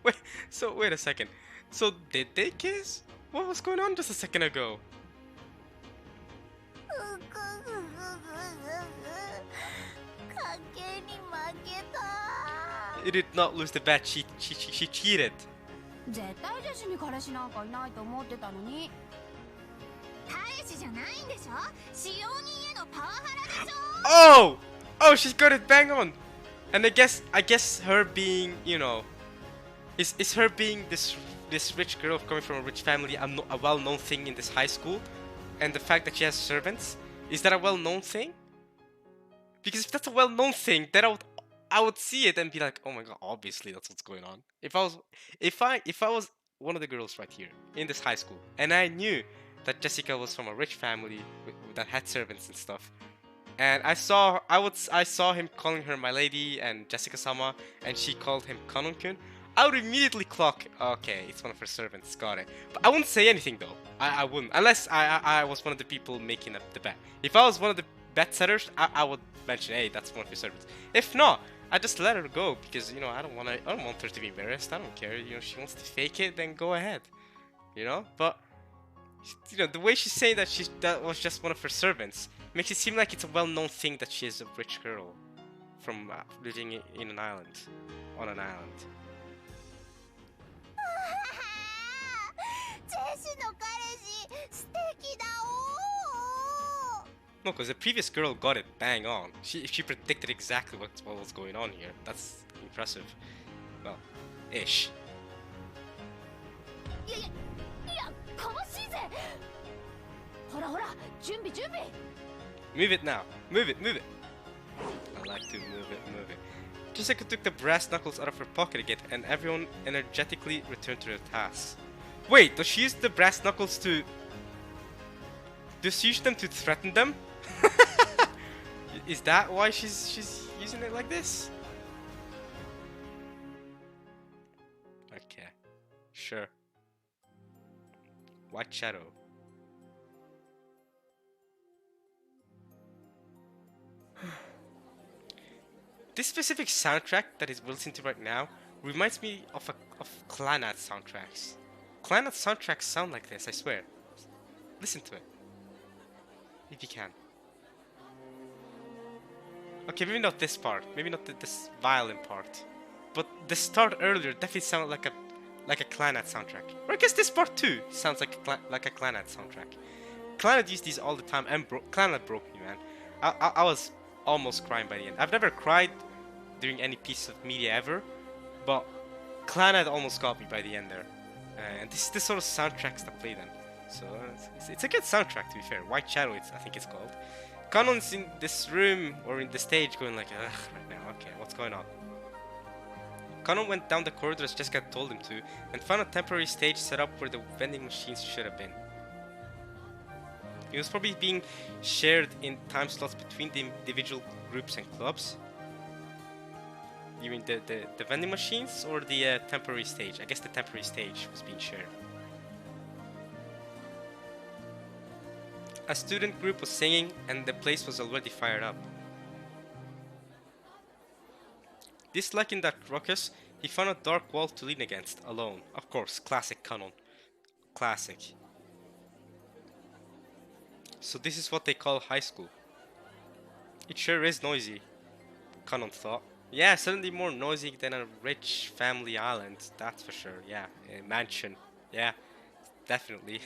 Wait a second. So did they kiss? What was going on just a second ago? 関係に負けた。 He did not lose the bet. She cheated. 絶対ジェシに彼氏なんかいないと思ってたのに。彼氏じゃないんでしょ。使用人へのパワハラでしょ。 Oh, she's got it bang on. And I guess her being, you know, is her being this rich girl coming from a rich family a well-known thing in this high school, and the fact that she has servants, is that a well-known thing? Because if that's a well-known thing, then I would see it and be like, oh my god, obviously that's what's going on. If I was one of the girls right here in this high school, and I knew that Jessica was from a rich family that had servants and stuff, and I saw him calling her my lady and Jessica-sama, and she called him Kanon-kun, I would immediately clock, okay, it's one of her servants, got it. But I wouldn't say anything though. I wouldn't, unless I was one of the people making the bet. If I was one of the bet setters, I would mention, hey, that's one of your servants. If not, I just let her go because, you know, I don't want her to be embarrassed. I don't care. You know, she wants to fake it, then go ahead. You know, but you know, the way she's saying that that was just one of her servants makes it seem like it's a well-known thing that she is a rich girl from living in an island, on an island. ジェシの彼氏素敵だお。 No, because the previous girl got it bang on. She predicted exactly what was going on here. That's impressive. Well, ish. いや、かわしいぜ。ほらほら、準備。 Move it now. Move it. I like to move it. Jessica took the brass knuckles out of her pocket again, and everyone energetically returned to their tasks. Wait, does she use the brass knuckles to... Does she use them to threaten them? Is that why she's using it like this? Okay, sure. White shadow. This specific soundtrack that we're listening to right now reminds me of Clannad soundtracks. Clannad soundtracks sound like this, I swear. Listen to it. If you can. Okay, maybe not this part. Maybe not this violin part. But the start earlier definitely sounded like a Clannad soundtrack. Or I guess this part too sounds like a Clannad soundtrack. Clannad used these all the time, and Clannad broke me, man. I was almost crying by the end. I've never cried during any piece of media ever, but Clannad almost got me by the end there. And this is the sort of soundtracks that play then. So it's a good soundtrack, to be fair. White Shadow, I think it's called. Kanon's in this room or in the stage going like, ugh, right now. Okay, what's going on? Kanon went down the corridor as Jessica told him to, and found a temporary stage set up where the vending machines should have been. It was probably being shared in time slots between the individual groups and clubs. You mean the vending machines or the temporary stage? I guess the temporary stage was being shared. A student group was singing and the place was already fired up. Disliking that ruckus, he found a dark wall to lean against, alone. Of course, classic Kanon. Classic. So this is what they call high school. It sure is noisy, Kanon thought. Yeah, certainly more noisy than a rich family island, that's for sure. Yeah, a mansion. Yeah, definitely.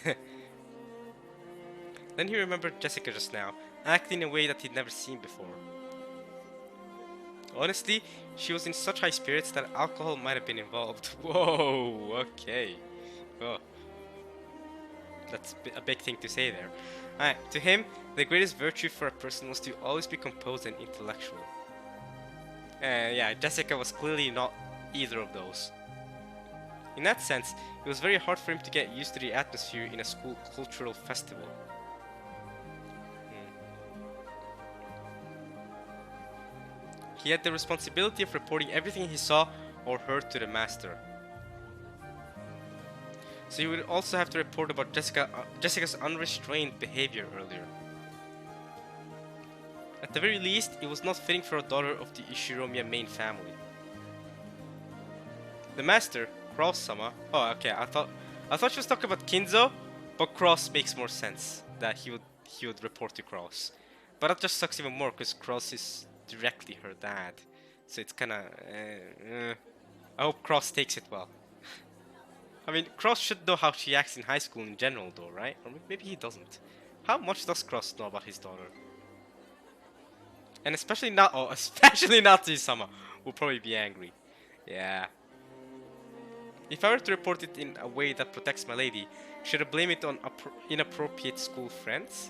Then he remembered Jessica just now, acting in a way that he'd never seen before. Honestly, she was in such high spirits that alcohol might have been involved. Whoa, okay. Oh. That's a big thing to say there. Alright, to him, the greatest virtue for a person was to always be composed and intellectual. Yeah, Jessica was clearly not either of those. In that sense, it was very hard for him to get used to the atmosphere in a school cultural festival. He had the responsibility of reporting everything he saw or heard to the master. So he would also have to report about Jessica's unrestrained behavior earlier. At the very least, it was not fitting for a daughter of the Ishiromiya main family. The master, Cross-sama. Oh, okay. I thought she was talking about Kinzo, but Cross makes more sense that he would report to Cross. But that just sucks even more because Cross is directly her dad, so it's kind of. I hope Cross takes it well. I mean, Cross should know how she acts in high school in general, though, right? Or maybe he doesn't. How much does Cross know about his daughter? And especially not Natsu-sama will probably be angry. Yeah. If I were to report it in a way that protects my lady, should I blame it on inappropriate school friends?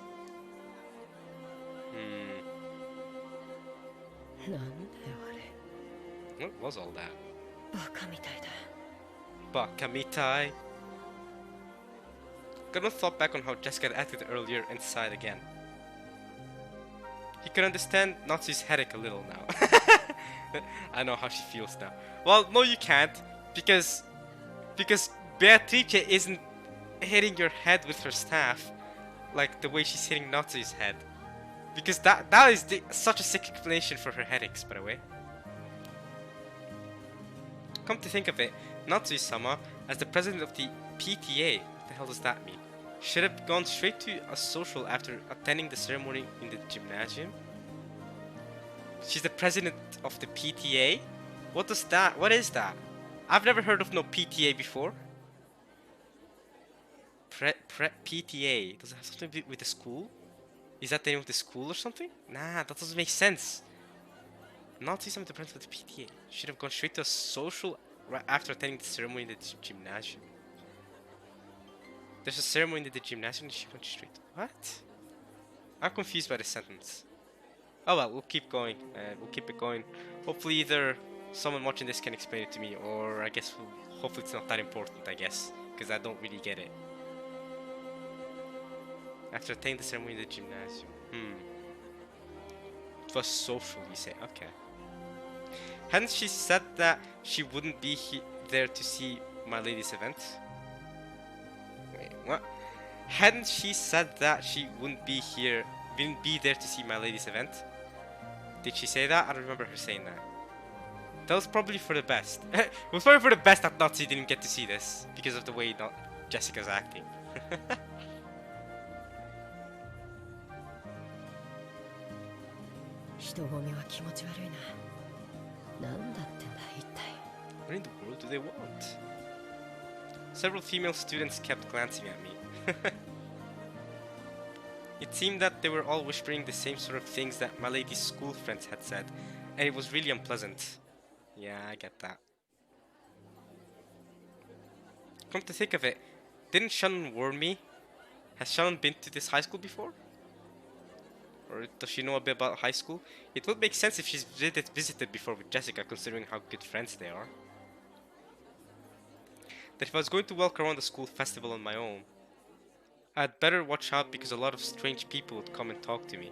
What was all that? Bakamitai. Kanon thought back on how Jessica had acted earlier and sighed again. He could understand Natsu's headache a little now. I know how she feels now. Well, no you can't, because Beatrice isn't hitting your head with her staff like the way she's hitting Natsu's head. Because that is such a sick explanation for her headaches, by the way. Come to think of it, Natsu-sama, as the president of the PTA, what the hell does that mean? Should have gone straight to a social after attending the ceremony in the gymnasium? She's the president of the PTA? What is that? I've never heard of no PTA before. PTA, does it have something to do with the school? Is that the name of the school or something? Nah, that doesn't make sense. Not see some of the president of the PTA. Should have gone straight to a social right after attending the ceremony in the gymnasium. There's a ceremony in the gymnasium and she went straight. What? I'm confused by the sentence. Oh well, we'll keep going. We'll keep it going. Hopefully either someone watching this can explain it to me, or I guess hopefully it's not that important, I guess. Because I don't really get it. After attending the ceremony in the gymnasium. It was social, you say. Okay. Hadn't she said that she wouldn't be there to see my lady's event? Wait, what? Hadn't she said that she wouldn't be there to see my lady's event? Did she say that? I don't remember her saying that. That was probably for the best. It was probably for the best that Nazi didn't get to see this because of the way Jessica's acting. 人混みは気持ち悪いな。なんだってんだ一体。What in the world do they want? Several female students kept glancing at me. It seemed that they were all whispering the same sort of things that my lady's school friends had said, and it was really unpleasant. Yeah, I get that. Come to think of it, didn't Shannon warn me? Has Shannon been to this high school before? Or does she know a bit about high school? It would make sense if she's visited before with Jessica, considering how good friends they are. That if I was going to walk around the school festival on my own, I'd better watch out because a lot of strange people would come and talk to me.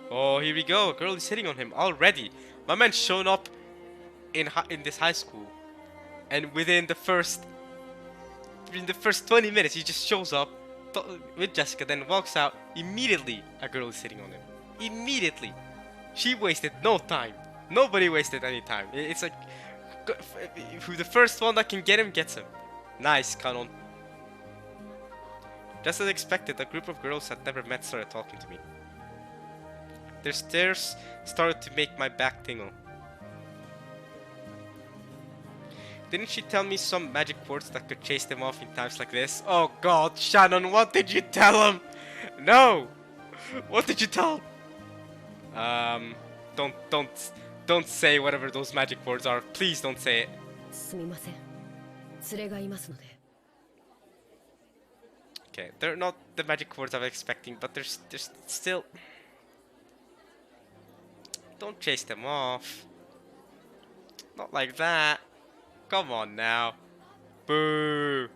Oh, here we go. A girl is hitting on him already. My man's shown up in this high school, and within the first 20 minutes, he just shows up with Jessica, then walks out. Immediately, a girl is hitting on him. Immediately. She wasted no time. Nobody wasted any time. It's like, who the first one that can get him gets him. Nice, Canon. Just as expected, a group of girls I'd never met started talking to me. Their stares started to make my back tingle. Didn't she tell me some magic words that could chase them off in times like this? Oh god, Shannon, what did you tell him? No! What did you tell him? Don't say whatever those magic words are. Please don't say it. すみません。連れがいますので。Okay, they're not the magic words I was expecting, but they're still... Don't chase them off. Not like that. Come on now. Boo.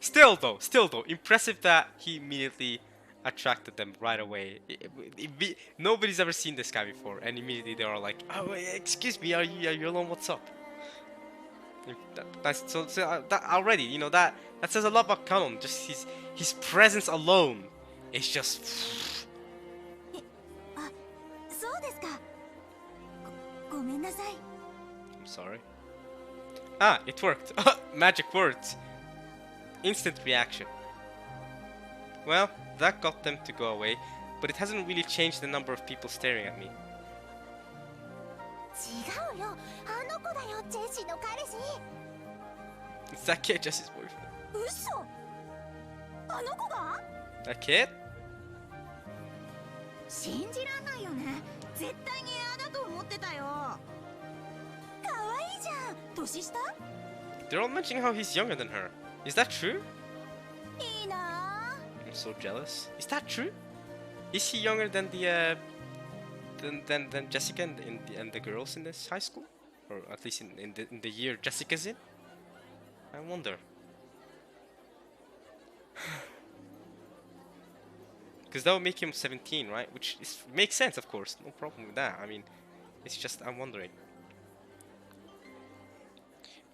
Still though, impressive that he immediately attracted them right away. Nobody's ever seen this guy before, and immediately they are like, "Oh, excuse me, are you alone? What's up?" That's that already, you know, that says a lot about Canon. Just his presence alone is just. I'm sorry. Ah, it worked. Magic words. Instant reaction. Well, that got them to go away, but it hasn't really changed the number of people staring at me. It's that kid, Jesse's boyfriend. That kid? 信じらんないよね。絶対にエアだと思ってたよ。可愛いじゃん。年下？ They're all mentioning how he's younger than her. Is that true? いいな。 I'm so jealous. Is that true? Is he younger than the than Jessica and the girls in this high school, or at least in the year Jessica's in? I wonder. Because that would make him 17, right? Which makes sense, of course. No problem with that. I mean, it's just I'm wondering.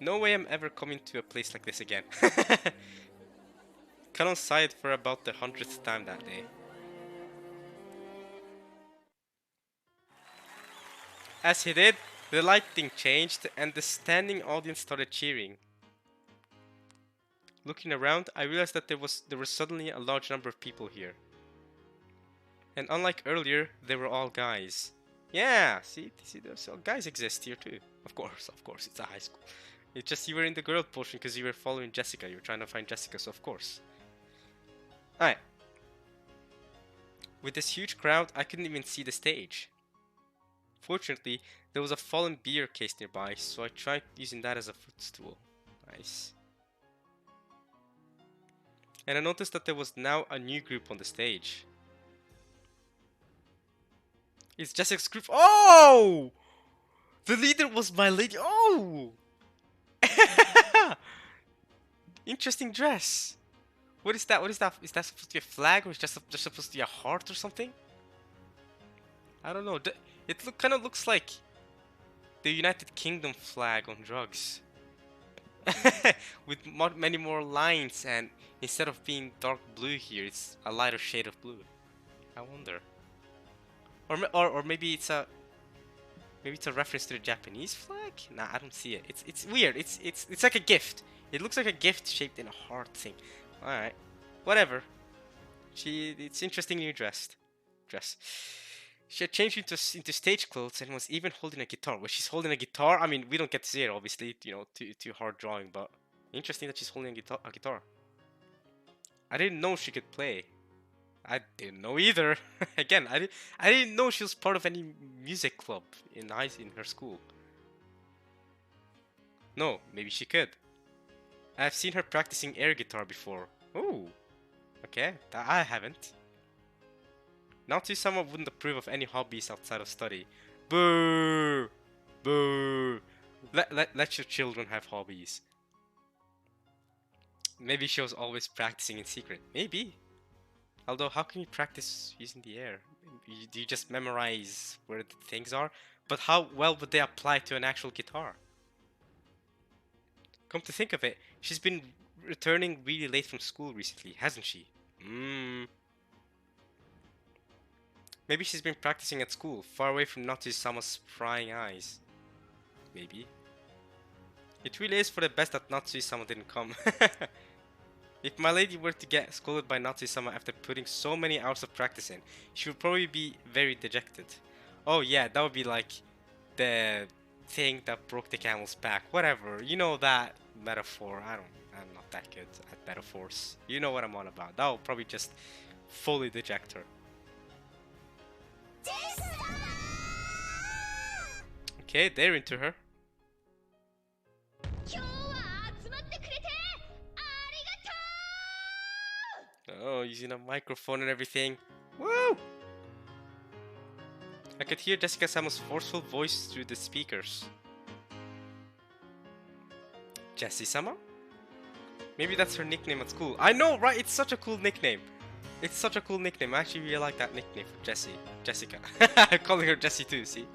No way I'm ever coming to a place like this again. Canon sighed for about the 100th time that day. As he did, the lighting changed and the standing audience started cheering. Looking around, I realized that there was suddenly a large number of people here. And unlike earlier, they were all guys. Yeah, see, guys exist here too. Of course, it's a high school. It's just you were in the girl portion because you were following Jessica. You were trying to find Jessica, so of course. Alright. With this huge crowd, I couldn't even see the stage. Fortunately, there was a fallen beer case nearby, so I tried using that as a footstool. Nice. And I noticed that there was now a new group on the stage. It's Jessica's group. Oh! The leader was my lady. Oh! Interesting dress. What is that? Is that supposed to be a flag, or is it just supposed to be a heart or something? I don't know. It kind of looks like the United Kingdom flag on drugs. with many more lines, and instead of being dark blue here, it's a lighter shade of blue. I wonder, or maybe it's a reference to the Japanese flag. Nah, I don't see it. It's weird. It's like a gift. It looks like a gift shaped in a heart thing. All right, whatever. It's interestingly dress. She had changed into stage clothes and was even holding a guitar. Was she's holding a guitar? I mean, we don't get to see it, obviously, too hard drawing, but interesting that she's holding a guitar. I didn't know she could play. I didn't know either. Again, I didn't know she was part of any music club in her school. No, maybe she could. I've seen her practicing air guitar before. Oh, okay, I haven't. Not if someone wouldn't approve of any hobbies outside of study. Boo! Boo! Let your children have hobbies. Maybe she was always practicing in secret. Maybe. Although, how can you practice using the air? Do you just memorize where the things are? But how well would they apply to an actual guitar? Come to think of it, she's been returning really late from school recently, hasn't she? Maybe she's been practicing at school, far away from Natsuki-sama's prying eyes. Maybe. It really is for the best that Natsuki-sama didn't come. If my lady were to get scolded by Natsuki-sama after putting so many hours of practice in, she would probably be very dejected. Oh yeah, that would be like the thing that broke the camel's back. Whatever, you know that metaphor. I'm not that good at metaphors. You know what I'm on about. That will probably just fully deject her. Okay, they're into her. Oh, using a microphone and everything. Woo! I could hear Jessica-sama's forceful voice through the speakers. Jessie-sama? Maybe that's her nickname at school. I know, right? It's such a cool nickname. It's such a cool nickname. I actually really like that nickname for Jessie. Jessica. I'm calling her Jessie too, see?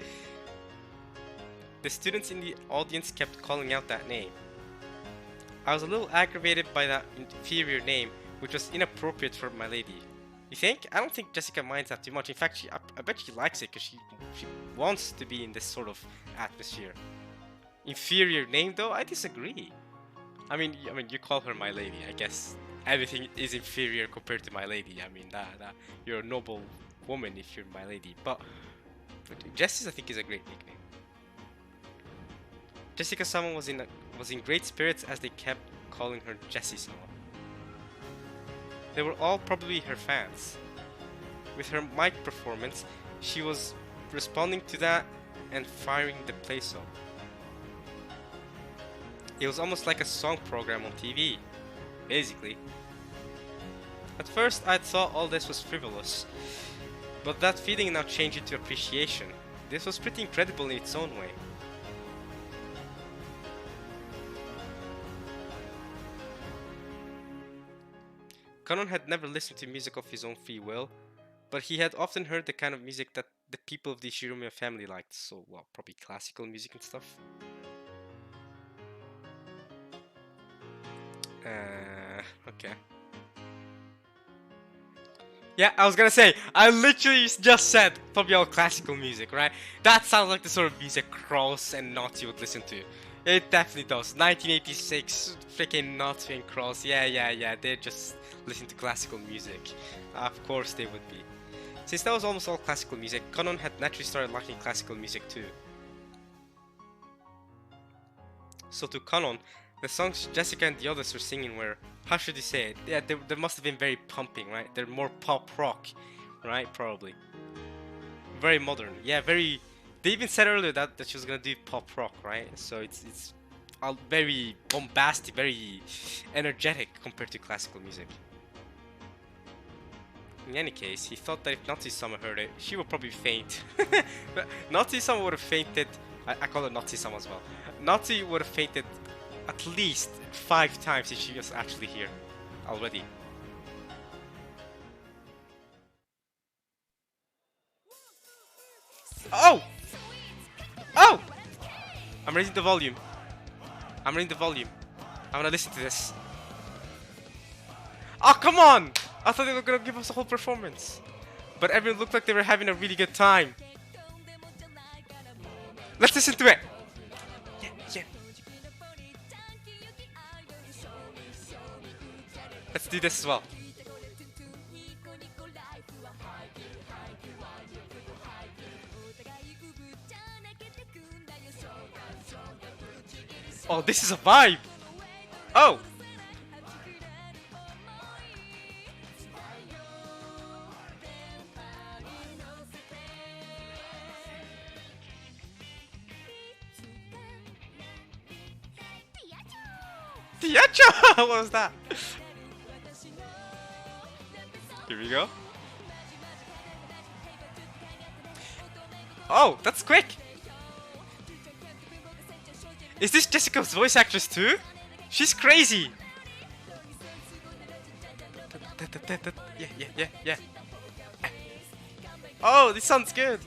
The students in the audience kept calling out that name. I was a little aggravated by that inferior name, which was inappropriate for my lady. You think? I don't think Jessica minds that too much. In fact, I bet she likes it because she wants to be in this sort of atmosphere. Inferior name though? I disagree. I mean, you call her my lady. I guess everything is inferior compared to my lady. I mean, that you're a noble woman if you're my lady. But Jessie's, I think, is a great nickname. Jessica-sama was in great spirits as they kept calling her Jessie-sama. They were all probably her fans. With her mic performance, she was responding to that and firing the place up. It was almost like a song program on TV, basically. At first, I thought all this was frivolous, but that feeling now changed into appreciation. This was pretty incredible in its own way. Kanon had never listened to music of his own free will, but he had often heard the kind of music that the people of the Shiromiya family liked, so, well, probably classical music and stuff. Okay. Yeah, I was gonna say, I literally just said probably all classical music, right? That sounds like the sort of music Cross and Natsu would listen to. It definitely does. 1986, freaking Natsu and Cross, yeah, they're just listening to classical music. Of course they would be. Since that was almost all classical music, Kanon had naturally started liking classical music too. So to Kanon, the songs Jessica and the others were singing were, how should you say it? Yeah, they must have been very pumping, right? They're more pop rock, right? Probably. Very modern. Yeah, very... They even said earlier that she was gonna do pop rock, right? So it's all very bombastic, very energetic compared to classical music. In any case, he thought that if Natsuki-sama heard it, she would probably faint. Natsuki-sama would have fainted... I call her Natsuki-sama as well. Natsuki would have fainted at least 5 times if she was actually here already. Oh! Oh! I'm raising the volume. I wanna listen to this. Oh, come on! I thought they were gonna give us a whole performance. But everyone looked like they were having a really good time. Let's listen to it! Yeah, yeah. Let's do this as well. Oh, this is a vibe! Oh! Tiacho! What was that? Here we go. Oh, that's quick! Is this Jessica's voice actress too? She's crazy! Yeah, yeah, yeah, yeah. Oh, this sounds good!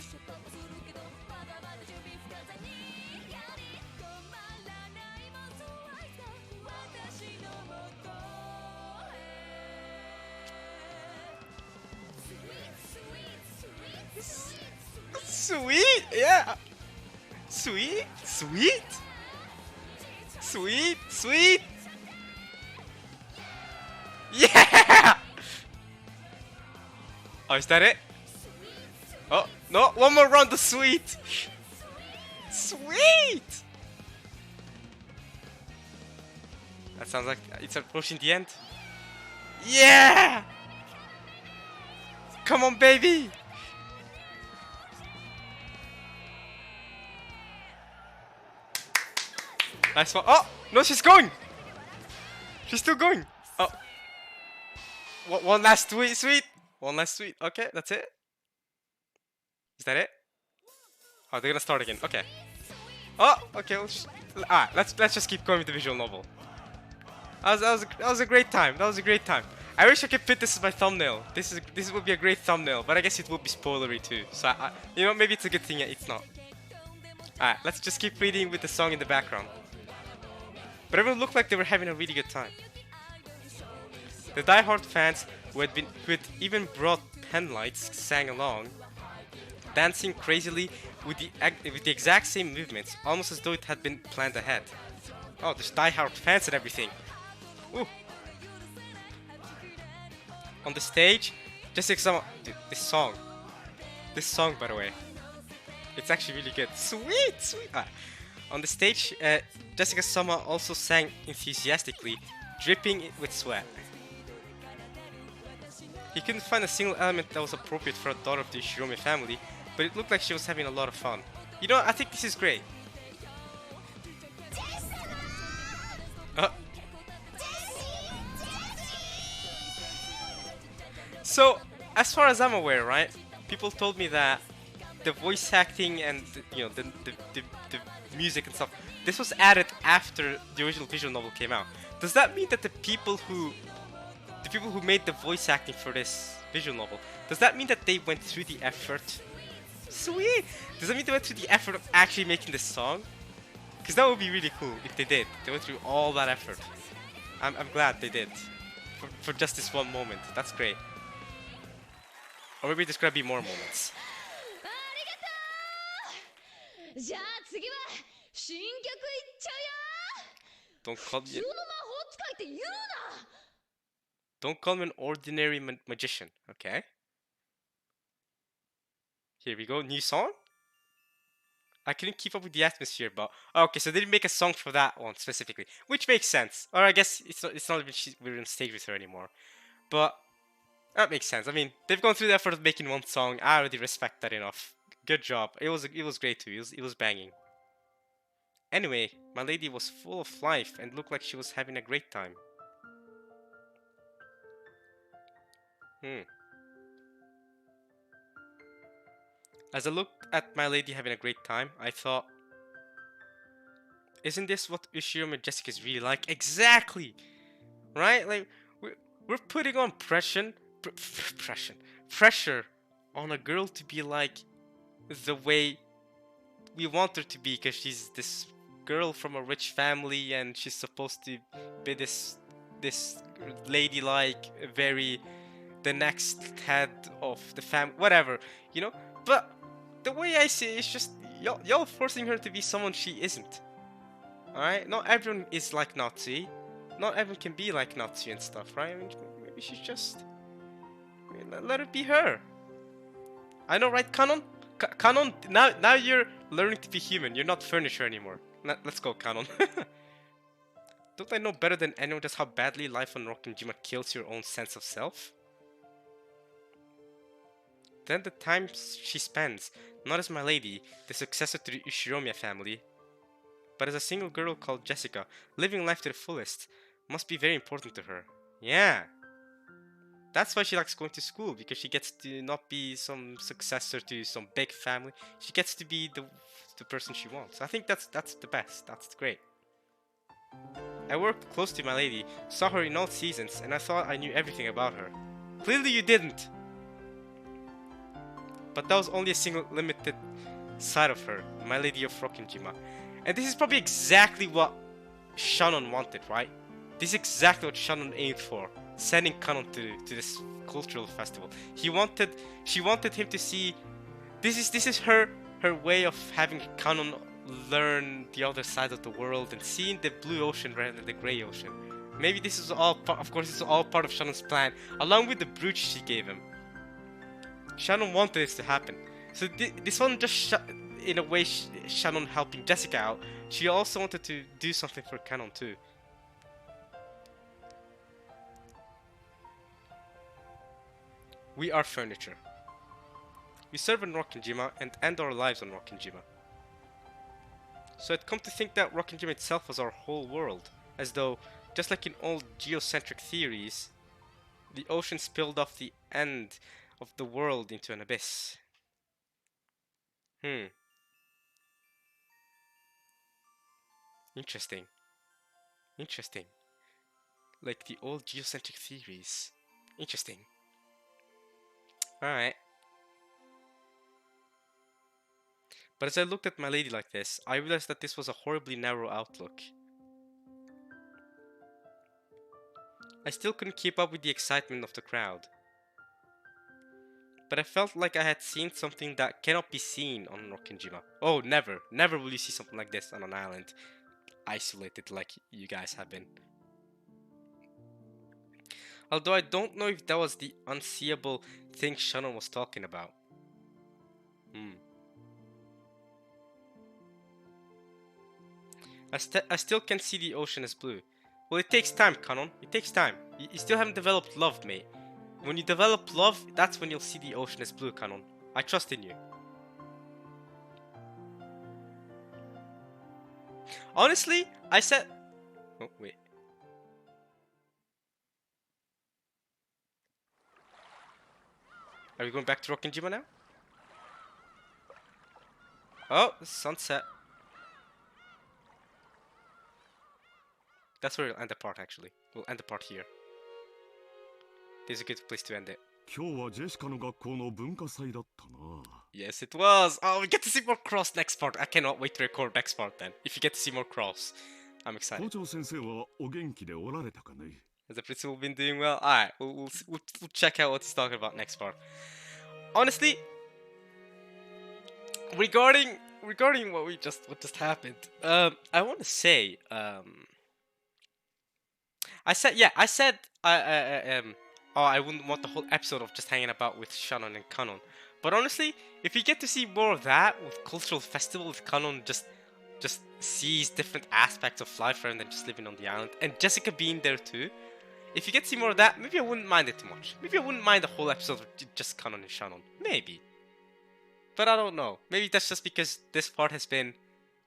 Sweet! Yeah! Sweet! Sweet! Sweet! Sweet! Yeah! Oh, is that it? Oh, no! One more round of sweet! Sweet! That sounds like it's approaching the end. Yeah! Come on, baby! Nice one. Oh! No, she's going! She's still going! Oh. One last sweet. One last sweet. Okay, that's it. Is that it? Oh, they're gonna start again. Okay. Oh, okay. Alright, let's just keep going with the visual novel. That was a great time. That was a great time. I wish I could put this as my thumbnail. This would be a great thumbnail, but I guess it would be spoilery too. So you know, maybe it's a good thing it's not. Alright, let's just keep reading with the song in the background. But everyone looked like they were having a really good time. The die-hard fans who had even brought pen lights sang along, dancing crazily with the exact same movements, almost as though it had been planned ahead. Oh, there's die-hard fans and everything. Ooh. On the stage, just like dude, this song, by the way, it's actually really good. Sweet. On the stage, Jessica Summer also sang enthusiastically, dripping with sweat. He couldn't find a single element that was appropriate for a daughter of the Shirome family, but it looked like she was having a lot of fun. You know, I think this is great. So, as far as I'm aware, right, people told me that the voice acting and the music and stuff, this was added after the original visual novel came out. Does that mean that the people who made the voice acting for this visual novel, does that mean that they went through the effort? Sweet! Does that mean they went through the effort of actually making this song? Because that would be really cool if they did. They went through all that effort. I'm glad they did. For just this one moment. That's great. Or maybe there's gonna be more moments. Don't call me an ordinary magician, okay? Here we go, new song? I couldn't keep up with the atmosphere, but okay, so they didn't make a song for that one specifically, which makes sense. Or I guess it's not even we're on stage with her anymore, but that makes sense. I mean, they've gone through the effort of making one song. I already respect that enough. Good job. It was great too. It was banging. Anyway, my lady was full of life and looked like she was having a great time. As I looked at my lady having a great time, I thought, isn't this what Ushiro and Jessica is really like? Exactly! Right? Like, we're putting on pressure on a girl to be like the way we want her to be, because she's this girl from a rich family, and she's supposed to be this ladylike, very the next head of the family, whatever, you know. But the way I see it, it's just y'all forcing her to be someone she isn't. All right, not everyone is like Natsu. Not everyone can be like Natsu and stuff, right? I mean, maybe she's just let it be her. I know, right, Canon? Canon, now you're learning to be human. You're not furniture anymore. Let's go, Canon. Don't I know better than anyone just how badly life on Rokkenjima kills your own sense of self? Then the time she spends, not as my lady, the successor to the Ushiromiya family, but as a single girl called Jessica, living life to the fullest, must be very important to her. Yeah. That's why she likes going to school, because she gets to not be some successor to some big family. She gets to be the person she wants. I think that's the best. That's great. I worked close to my lady, saw her in all seasons, and I thought I knew everything about her. Clearly you didn't! But that was only a single limited side of her, my lady of Rokkenjima. And this is probably exactly what Shannon wanted, right? This is exactly what Shannon aimed for, sending Kanon to this cultural festival. She wanted him to see, this is her way of having Kanon learn the other side of the world and seeing the blue ocean rather than the gray ocean. Maybe this is all, of course, this is all part of Shannon's plan, along with the brooch she gave him. Shannon wanted this to happen. So this wasn't just in a way Shannon helping Jessica out. She also wanted to do something for Kanon too. We are furniture. We serve on Rokkenjima and end our lives on Rokkenjima. So I'd come to think that Rokkenjima itself was our whole world, as though, just like in old geocentric theories, the ocean spilled off the end of the world into an abyss. Interesting. Interesting. Like the old geocentric theories. Interesting. Alright. But as I looked at my lady like this, I realized that this was a horribly narrow outlook. I still couldn't keep up with the excitement of the crowd. But I felt like I had seen something that cannot be seen on Rokkenjima. Oh, never. Never will you see something like this on an island. Isolated like you guys have been. Although I don't know if that was the unseeable thing Shannon was talking about. I still can't see the ocean as blue. Well, it takes time, Kanon. It takes time. You still haven't developed love, mate. When you develop love, that's when you'll see the ocean as blue, Kanon. I trust in you. Honestly, I said... Oh, wait. Are we going back to Rokkenjima now? Oh, sunset. That's where we'll end the part, actually. We'll end the part here. This is a good place to end it. Yes, it was! Oh, we get to see more Cross next part. I cannot wait to record next part then. If you get to see more Cross. I'm excited. Has the principal been doing well? Alright, we'll check out what he's talking about next part. Honestly, regarding what just happened, I want to say, I said I wouldn't want the whole episode of just hanging about with Shannon and Kanon. But honestly, if you get to see more of that with cultural festival, with Kanon just sees different aspects of life rather than just living on the island, and Jessica being there too. If you get to see more of that, maybe I wouldn't mind it too much. Maybe I wouldn't mind the whole episode of just Kanon and Shannon. Maybe. But I don't know. Maybe that's just because this part has been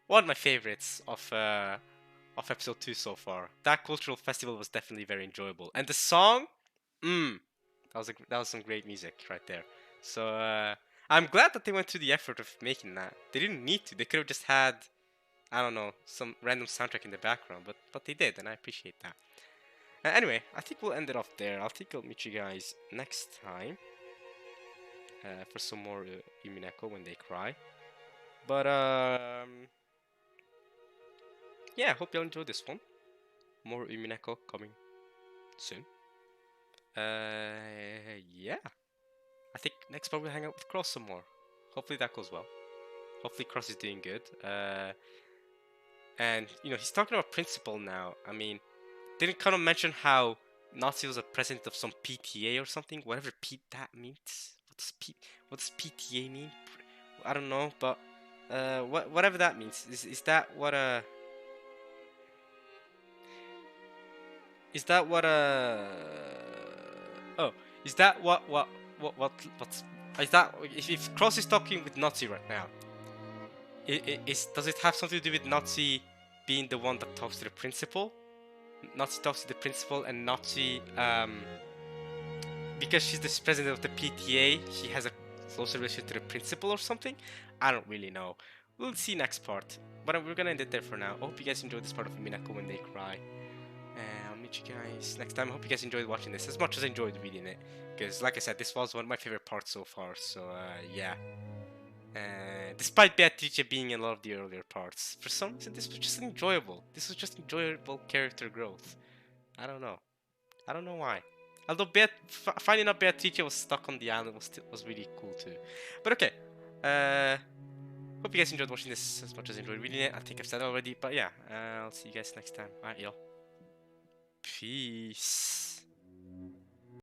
one of my favorites of episode 2 so far. That cultural festival was definitely very enjoyable. And the song, that was some great music right there. So I'm glad that they went through the effort of making that. They didn't need to. They could have just had, I don't know, some random soundtrack in the background, but they did, and I appreciate that. Anyway, I think we'll end it off there. I think I'll meet you guys next time for some more Umineko when they cry. But yeah, hope y'all enjoyed this one. More Umineko coming soon. Yeah. I think next part we'll hang out with Cross some more. Hopefully that goes well. Hopefully Cross is doing good. And, you know, he's talking about principle now. I mean, didn't kind of mention how Nazi was a president of some PTA or something? Whatever that means. What does PTA mean? I don't know, but whatever that means. Is that what Is that what Oh, is that what's is that if Cross is talking with Nazi right now? Does it have something to do with Nazi being the one that talks to the principal? Nazi talks to the principal, and Nazi because she's the president of the PTA, she has a closer relation to the principal or something. I don't really know. We'll see next part. But we're gonna end it there for now. I hope you guys enjoyed this part of Umineko when they cry. I'll meet you guys next time. I hope you guys enjoyed watching this as much as I enjoyed reading it. Because, like I said, this was one of my favorite parts so far. So, yeah. Despite Beatrice being in a lot of the earlier parts, for some reason this was just enjoyable. This was just enjoyable character growth. I don't know. I don't know why. Although finding out Beatrice was stuck on the island was really cool too. But okay. Hope you guys enjoyed watching this as much as I enjoyed reading it. I think I've said it already, but yeah. I'll see you guys next time. Alright, y'all. Peace.